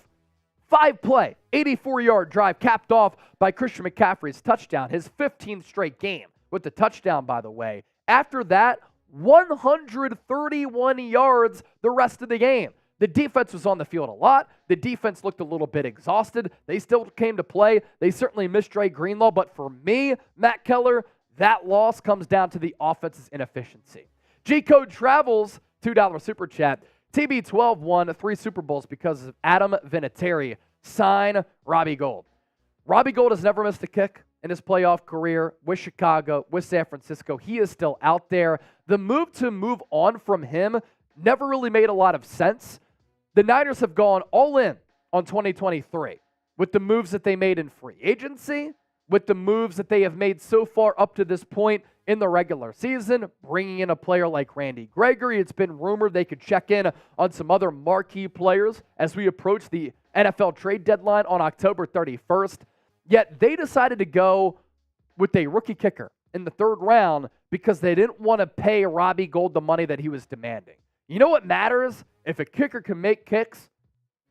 5-play, 84-yard drive capped off by Christian McCaffrey's touchdown, his 15th straight game with the touchdown, by the way. After that, 131 yards the rest of the game. The defense was on the field a lot. The defense looked a little bit exhausted. They still came to play. They certainly missed Dre Greenlaw, but for me, Matt Keller, that loss comes down to the offense's inefficiency. G-Code Travels, $2 Super Chat. TB12 won 3 Super Bowls because of Adam Vinatieri. Sign Robbie Gould. Robbie Gould has never missed a kick in his playoff career with Chicago, with San Francisco. He is still out there. The move to move on from him never really made a lot of sense. The Niners have gone all in on 2023 with the moves that they made in free agency, with the moves that they have made so far up to this point in the regular season, bringing in a player like Randy Gregory. It's been rumored they could check in on some other marquee players as we approach the NFL trade deadline on October 31st. Yet they decided to go with a rookie kicker in the 3rd round because they didn't want to pay Robbie Gould the money that he was demanding. You know what matters? If a kicker can make kicks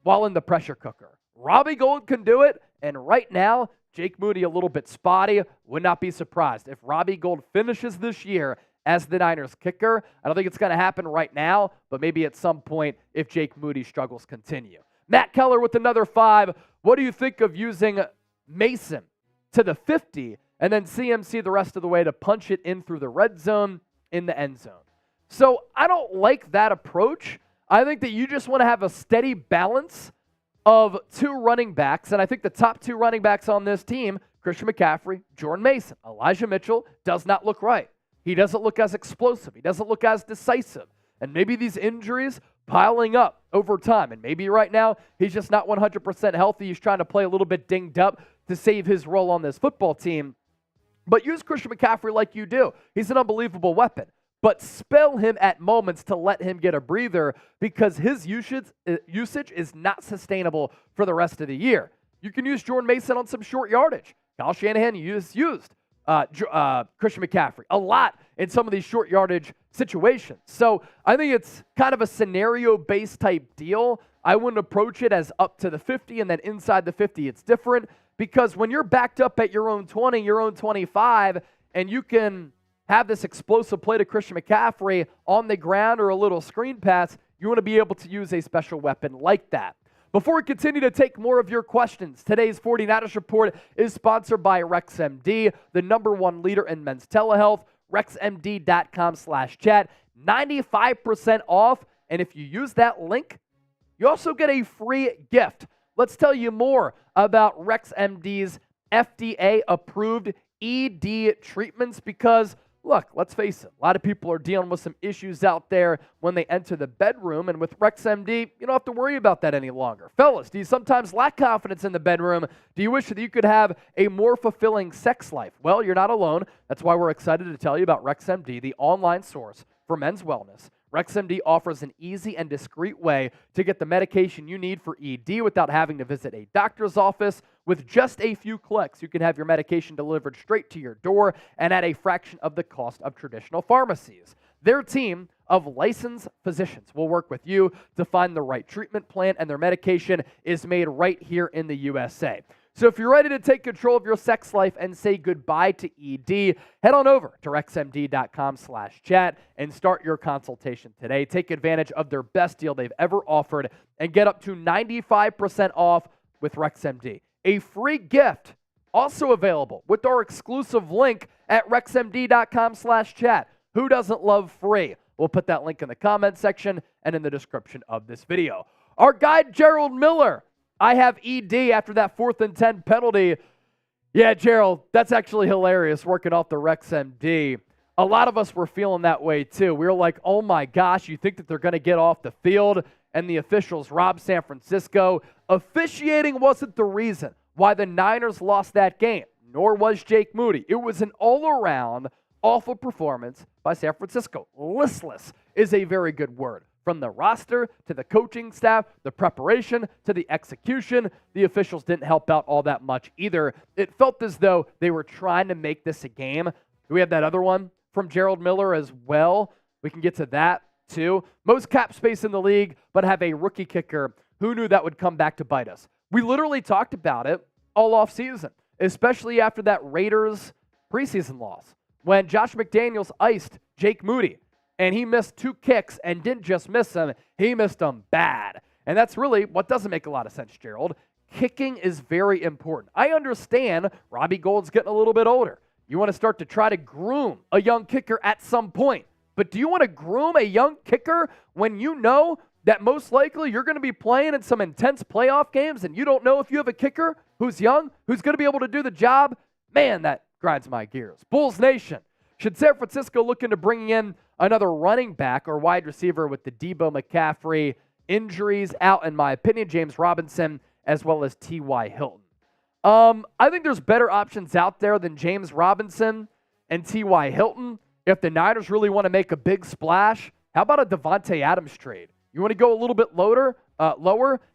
while in the pressure cooker. Robbie Gould can do it, and right now, Jake Moody a little bit spotty. Would not be surprised if Robbie Gould finishes this year as the Niners kicker. I don't think it's going to happen right now, but maybe at some point if Jake Moody's struggles continue. Matt Keller with another 5. What do you think of using Mason to the 50 and then CMC the rest of the way to punch it in through the red zone in the end zone? So I don't like that approach. I think that you just want to have a steady balance of 2 running backs, and I think the top 2 running backs on this team, Christian McCaffrey, Jordan Mason. Elijah Mitchell does not look right. He doesn't look as explosive. He doesn't look as decisive. And maybe these injuries piling up over time, and maybe right now he's just not 100% healthy. He's trying to play a little bit dinged up to save his role on this football team. But use Christian McCaffrey like you do. He's an unbelievable weapon. But spell him at moments to let him get a breather because his usage is not sustainable for the rest of the year. You can use Jordan Mason on some short yardage. Kyle Shanahan used Christian McCaffrey a lot in some of these short yardage situations. So I think it's kind of a scenario-based type deal. I wouldn't approach it as up to the 50 and then inside the 50 it's different because when you're backed up at your own 20, your own 25, and you can have this explosive play to Christian McCaffrey on the ground or a little screen pass, you want to be able to use a special weapon like that. Before we continue to take more of your questions, today's 49ers Report is sponsored by RexMD, the #1 leader in men's telehealth, rexmd.com/chat, 95% off, and if you use that link, you also get a free gift. Let's tell you more about RexMD's FDA-approved ED treatments because look, let's face it, a lot of people are dealing with some issues out there when they enter the bedroom, and with RexMD, you don't have to worry about that any longer. Fellas, do you sometimes lack confidence in the bedroom? Do you wish that you could have a more fulfilling sex life? Well, you're not alone. That's why we're excited to tell you about RexMD, the online source for men's wellness. RexMD offers an easy and discreet way to get the medication you need for ED without having to visit a doctor's office. With just a few clicks, you can have your medication delivered straight to your door and at a fraction of the cost of traditional pharmacies. Their team of licensed physicians will work with you to find the right treatment plan, and their medication is made right here in the USA. So if you're ready to take control of your sex life and say goodbye to ED, head on over to rexmd.com/chat and start your consultation today. Take advantage of their best deal they've ever offered and get up to 95% off with RexMD. A free gift also available with our exclusive link at rexmd.com/chat. Who doesn't love free? We'll put that link in the comment section and in the description of this video. Our guy, Gerald Miller. I have ED after that 4th and 10 penalty. Yeah, Gerald, that's actually hilarious working off the RexMD. A lot of us were feeling that way too. We were like, oh my gosh, you think that they're going to get off the field and the officials robbed San-Francisco. Officiating wasn't the reason why the Niners lost that game, nor was Jake Moody. It was an all-around awful performance by San Francisco. Listless is a very good word. From the roster to the coaching staff, the preparation to the execution, the officials didn't help out all that much either. It felt as though they were trying to make this a game. Do we have that other one from Gerald Miller as well? We can get to that too. Most cap space in the league, but have a rookie kicker. Who knew that would come back to bite us? We literally talked about it all offseason, especially after that Raiders preseason loss, when Josh McDaniels iced Jake Moody. And he missed 2 kicks and didn't just miss them, he missed them bad. And that's really what doesn't make a lot of sense, Gerald. Kicking is very important. I understand Robbie Gould's getting a little bit older. You want to start to try to groom a young kicker at some point. But do you want to groom a young kicker when you know that most likely you're going to be playing in some intense playoff games and you don't know if you have a kicker who's young, who's going to be able to do the job? Man, that grinds my gears. Bulls Nation. Should San Francisco look into bringing in another running back or wide receiver with the Deebo McCaffrey injuries out, in my opinion, James Robinson, as well as T.Y. Hilton? I think there's better options out there than James Robinson and T.Y. Hilton. If the Niners really want to make a big splash, how about a Devontae Adams trade? You want to go a little bit lower? How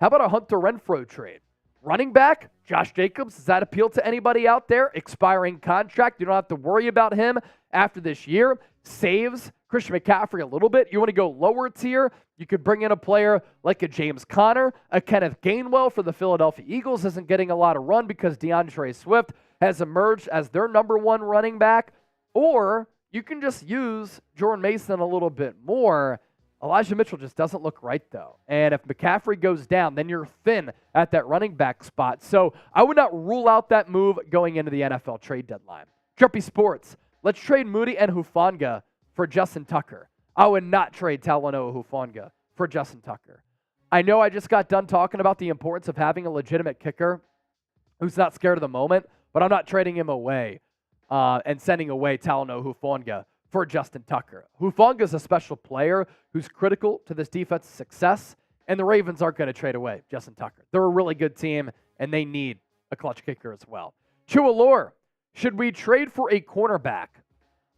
about a Hunter Renfrow trade? Running back, Josh Jacobs, does that appeal to anybody out there? Expiring contract, you don't have to worry about him after this year. Saves Christian McCaffrey a little bit. You want to go lower tier? You could bring in a player like a James Conner, a Kenneth Gainwell for the Philadelphia Eagles isn't getting a lot of run because DeAndre Swift has emerged as their number 1 running back. Or you can just use Jordan Mason a little bit more. Elijah Mitchell just doesn't look right, though. And if McCaffrey goes down, then you're thin at that running back spot. So I would not rule out that move going into the NFL trade deadline. Drippy Sports. Let's trade Moody and Hufanga for Justin Tucker. I would not trade Talanoa Hufanga for Justin Tucker. I know I just got done talking about the importance of having a legitimate kicker who's not scared of the moment, but I'm not trading him away and sending away Talanoa Hufanga for Justin Tucker. Hufanga is a special player who's critical to this defense's success, and the Ravens aren't going to trade away Justin Tucker. They're a really good team, and they need a clutch kicker as well. Chua, should we trade for a cornerback?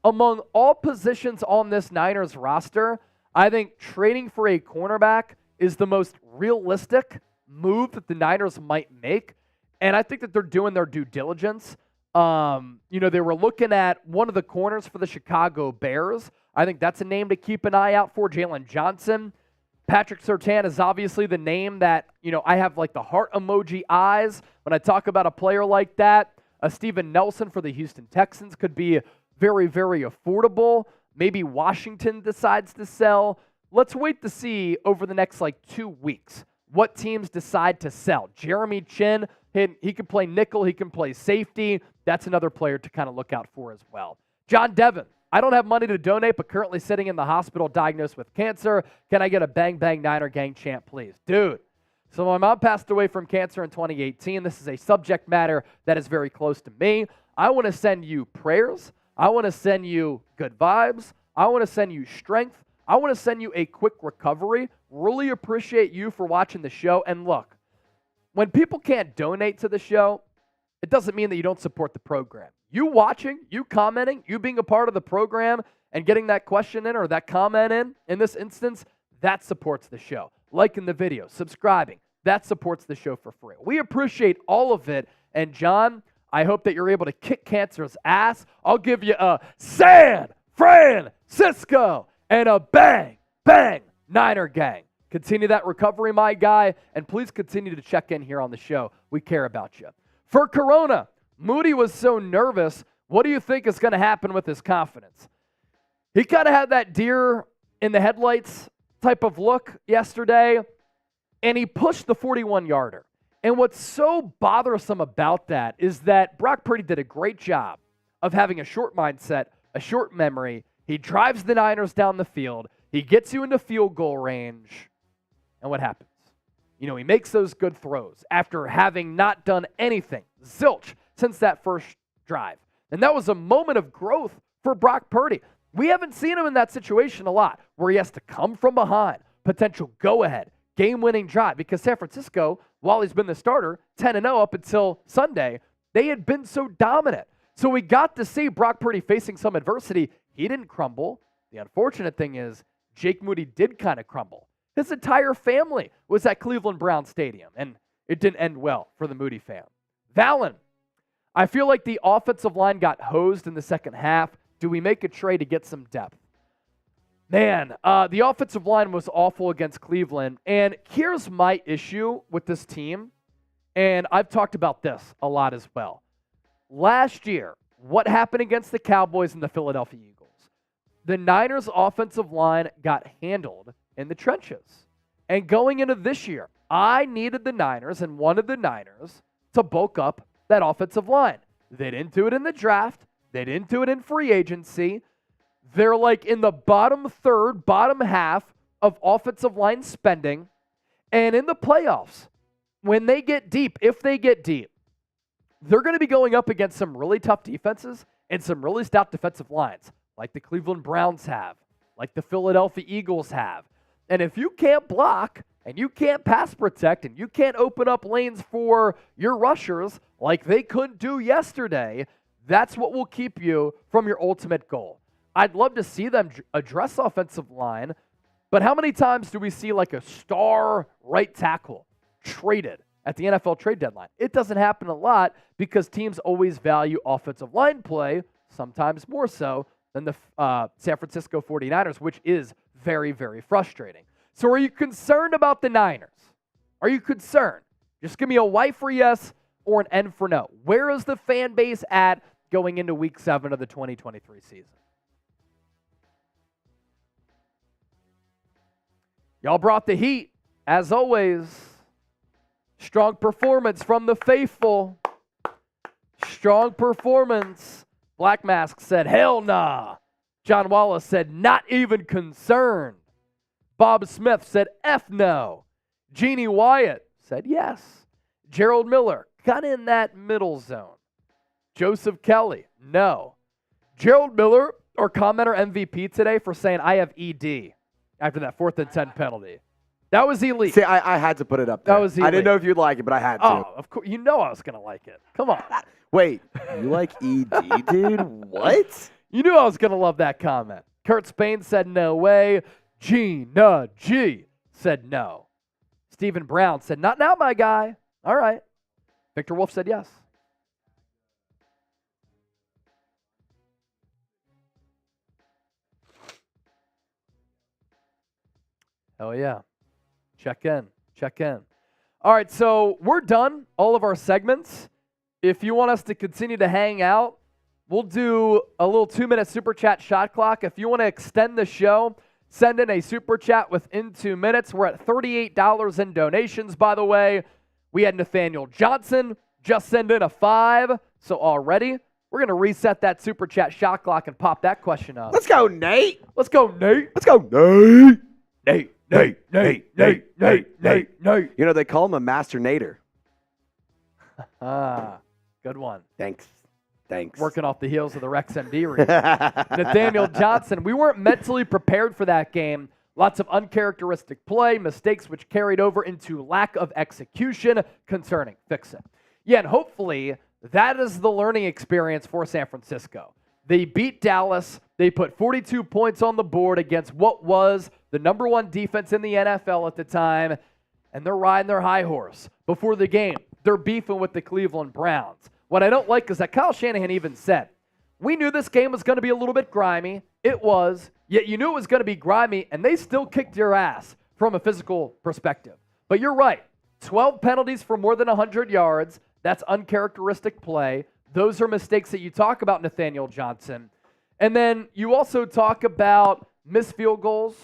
Among all positions on this Niners roster, I think trading for a cornerback is the most realistic move that the Niners might make, and I think that they're doing their due diligence. They were looking at one of the corners for the Chicago Bears. I think that's a name to keep an eye out for, Jalen Johnson. Patrick Surtain is obviously the name that, I have like the heart emoji eyes when I talk about a player like that. Steven Nelson for the Houston Texans could be very, very affordable. Maybe Washington decides to sell. Let's wait to see over the next 2 weeks what teams decide to sell. Jeremy Chin, he can play nickel, he can play safety. That's another player to kind of look out for as well. John Devon, I don't have money to donate, but currently sitting in the hospital diagnosed with cancer. Can I get a Bang Bang Niner Gang chant, please? Dude, so my mom passed away from cancer in 2018. This is a subject matter that is very close to me. I want to send you prayers. I want to send you good vibes. I want to send you strength. I want to send you a quick recovery. Really appreciate you for watching the show. And look, when people can't donate to the show, it doesn't mean that you don't support the program. You watching, you commenting, you being a part of the program and getting that question in or that comment in this instance, that supports the show. Liking the video, subscribing, that supports the show for free. We appreciate all of it. And John, I hope that you're able to kick cancer's ass. I'll give you a SAN-FRAN-CISCO and a Bang Bang Niner Gang. Continue that recovery, my guy, and please continue to check in here on the show. We care about you. For Corona, Moody was so nervous. What do you think is going to happen with his confidence? He kind of had that deer in the headlights type of look yesterday, and he pushed the 41-yarder. And what's so bothersome about that is that Brock Purdy did a great job of having a short mindset, a short memory. He drives the Niners down the field. He gets you into field goal range. And what happens? He makes those good throws after having not done anything, zilch, since that first drive. And that was a moment of growth for Brock Purdy. We haven't seen him in that situation a lot, where he has to come from behind, potential go-ahead, game-winning drive, because San Francisco, while he's been the starter, 10-0 up until Sunday, they had been so dominant. So we got to see Brock Purdy facing some adversity. He didn't crumble. The unfortunate thing is Jake Moody did kind of crumble. His entire family was at Cleveland Browns Stadium, and it didn't end well for the Moody fam. Valen, I feel like the offensive line got hosed in the second half. Do we make a trade to get some depth? Man, the offensive line was awful against Cleveland, and here's my issue with this team, and I've talked about this a lot as well. Last year, what happened against the Cowboys and the Philadelphia Eagles? The Niners' offensive line got handled in the trenches. And going into this year, I needed the Niners and wanted the Niners to bulk up that offensive line. They didn't do it in the draft. They didn't do it in free agency. They're like in the bottom third, bottom half of offensive line spending. And in the playoffs, when they get deep, if they get deep, they're going to be going up against some really tough defenses and some really stout defensive lines, like the Cleveland Browns have, like the Philadelphia Eagles have. And if you can't block and you can't pass protect and you can't open up lanes for your rushers like they couldn't do yesterday, that's what will keep you from your ultimate goal. I'd love to see them address offensive line, but how many times do we see like a star right tackle traded at the NFL trade deadline? It doesn't happen a lot because teams always value offensive line play, sometimes more so than the San Francisco 49ers, which is very, very frustrating. So are you concerned about the Niners? Are you concerned? Just give me a Y for yes or an N for no. Where is the fan base at going into Week 7 of the 2023 season? Y'all brought the heat, as always. Strong performance from the faithful. Strong performance. Black Mask said, hell nah. John Wallace said, not even concerned. Bob Smith said, F no. Jeannie Wyatt said, yes. Gerald Miller, kind of in that middle zone. Joseph Kelly, no. Gerald Miller, our commenter MVP today, for saying, I have ED after that 4th and 10 penalty. That was elite. See, I had to put it up there. That was elite. I didn't know if you'd like it, but I had to. Oh, of course. You know I was going to like it. Come on. Wait, you like ED, dude? What? You knew I was going to love that comment. Kurt Spain said no way. Gina G said no. Stephen Brown said, not now, my guy. All right. Victor Wolf said yes. Oh, yeah. Check in. Check in. All right, so we're done. All of our segments. If you want us to continue to hang out, we'll do a little 2-minute Super Chat shot clock. If you want to extend the show, send in a Super Chat within 2 minutes. We're at $38 in donations, by the way. We had Nathaniel Johnson just send in a $5. So already, we're going to reset that Super Chat shot clock and pop that question up. Let's go, Nate. Let's go, Nate. Let's go, Nate. Nate. You know, they call him a master nader. Good one. Thanks. Working off the heels of the Rex MD read. Nathaniel Johnson, we weren't mentally prepared for that game. Lots of uncharacteristic play, mistakes which carried over into lack of execution. Concerning. Fix it. Yeah, and hopefully that is the learning experience for San Francisco. They beat Dallas. They put 42 points on the board against what was the number 1 defense in the NFL at the time, and they're riding their high horse. Before the game, they're beefing with the Cleveland Browns. What I don't like is that Kyle Shanahan even said, we knew this game was going to be a little bit grimy. It was, yet you knew it was going to be grimy, and they still kicked your ass from a physical perspective. But you're right. 12 penalties for more than 100 yards, That's uncharacteristic play. Those are mistakes that you talk about, Nathaniel Johnson. And then you also talk about missed field goals.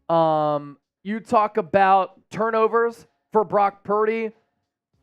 You talk about turnovers for Brock Purdy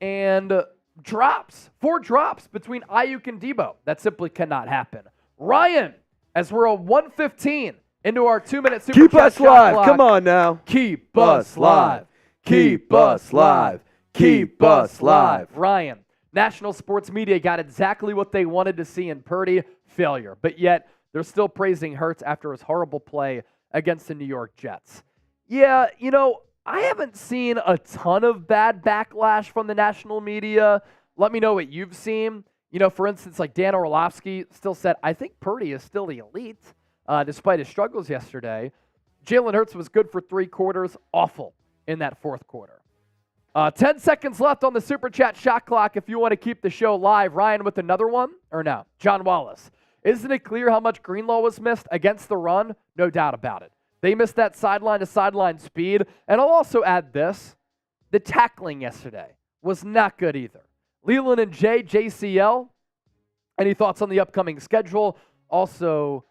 and drops. 4 drops between Aiyuk and Deebo. That simply cannot happen. Ryan, as we're a 1:15 into our 2-minute super Keep chat us shot live. clock. Come on now. Keep us live. Keep us live. Keep us live. Ryan, national sports media got exactly what they wanted to see in Purdy. Failure. But yet, they're still praising Hurts after his horrible play against the New York Jets. Yeah, I haven't seen a ton of bad backlash from the national media. Let me know what you've seen. For instance, like Dan Orlovsky still said, I think Purdy is still the elite, despite his struggles yesterday. Jalen Hurts was good for 3 quarters, awful in that 4th quarter. 10 seconds left on the Super Chat shot clock if you want to keep the show live. Ryan with another one, or no? John Wallace. Isn't it clear how much Greenlaw was missed against the run? No doubt about it. They missed that sideline-to-sideline speed. And I'll also add this. The tackling yesterday was not good either. Leland and JCL, any thoughts on the upcoming schedule? Also,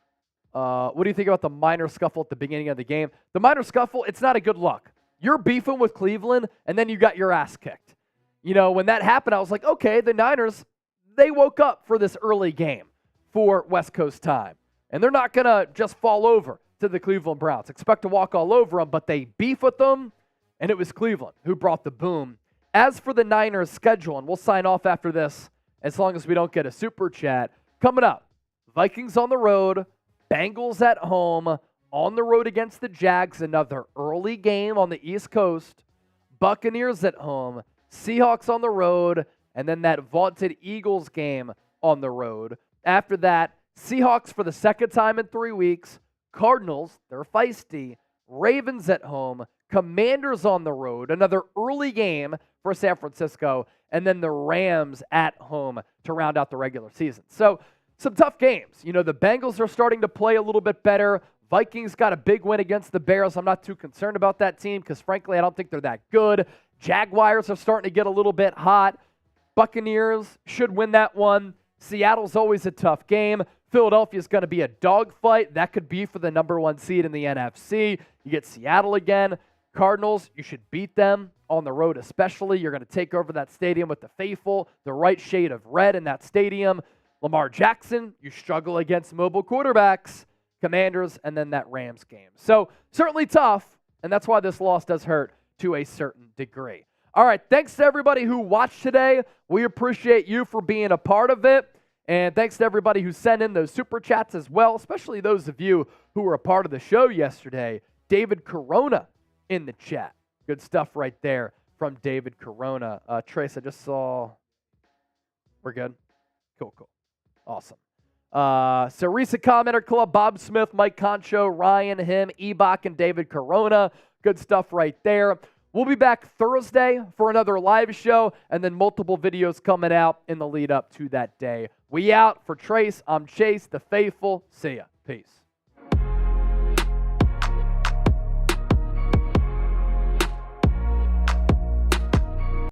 what do you think about the minor scuffle at the beginning of the game? The minor scuffle, it's not a good look. You're beefing with Cleveland, and then you got your ass kicked. When that happened, I was like, okay, the Niners, they woke up for this early game for West Coast time. And they're not going to just fall over to the Cleveland Browns. Expect to walk all over them, but they beef with them, and it was Cleveland who brought the boom. As for the Niners' schedule, and we'll sign off after this as long as we don't get a super chat, coming up, Vikings on the road, Bengals at home, on the road against the Jags, another early game on the East Coast, Buccaneers at home, Seahawks on the road, and then that vaunted Eagles game on the road. After that, Seahawks for the second time in 3 weeks, Cardinals, they're feisty, Ravens at home, Commanders on the road, another early game for San Francisco, and then the Rams at home to round out the regular season. So some tough games. The Bengals are starting to play a little bit better. Vikings got a big win against the Bears. I'm not too concerned about that team because, frankly, I don't think they're that good. Jaguars are starting to get a little bit hot. Buccaneers should win that one. Seattle's always a tough game. Philadelphia's going to be a dogfight. That could be for the number 1 seed in the NFC. You get Seattle again. Cardinals, you should beat them on the road especially. You're going to take over that stadium with the faithful, the right shade of red in that stadium. Lamar Jackson, you struggle against mobile quarterbacks. Commanders, and then that Rams game. So certainly tough, and that's why this loss does hurt to a certain degree. All right, thanks to everybody who watched today. We appreciate you for being a part of it. And thanks to everybody who sent in those super chats as well, especially those of you who were a part of the show yesterday. David Corona in the chat. Good stuff right there from David Corona. Trace, I just saw. We're good? Cool. Awesome. Sarisa Commenter Club, Bob Smith, Mike Concho, Ryan, him, Ebach, and David Corona. Good stuff right there. We'll be back Thursday for another live show, and then multiple videos coming out in the lead up to that day. We out. For Trace, I'm Chase, the faithful. See ya. Peace.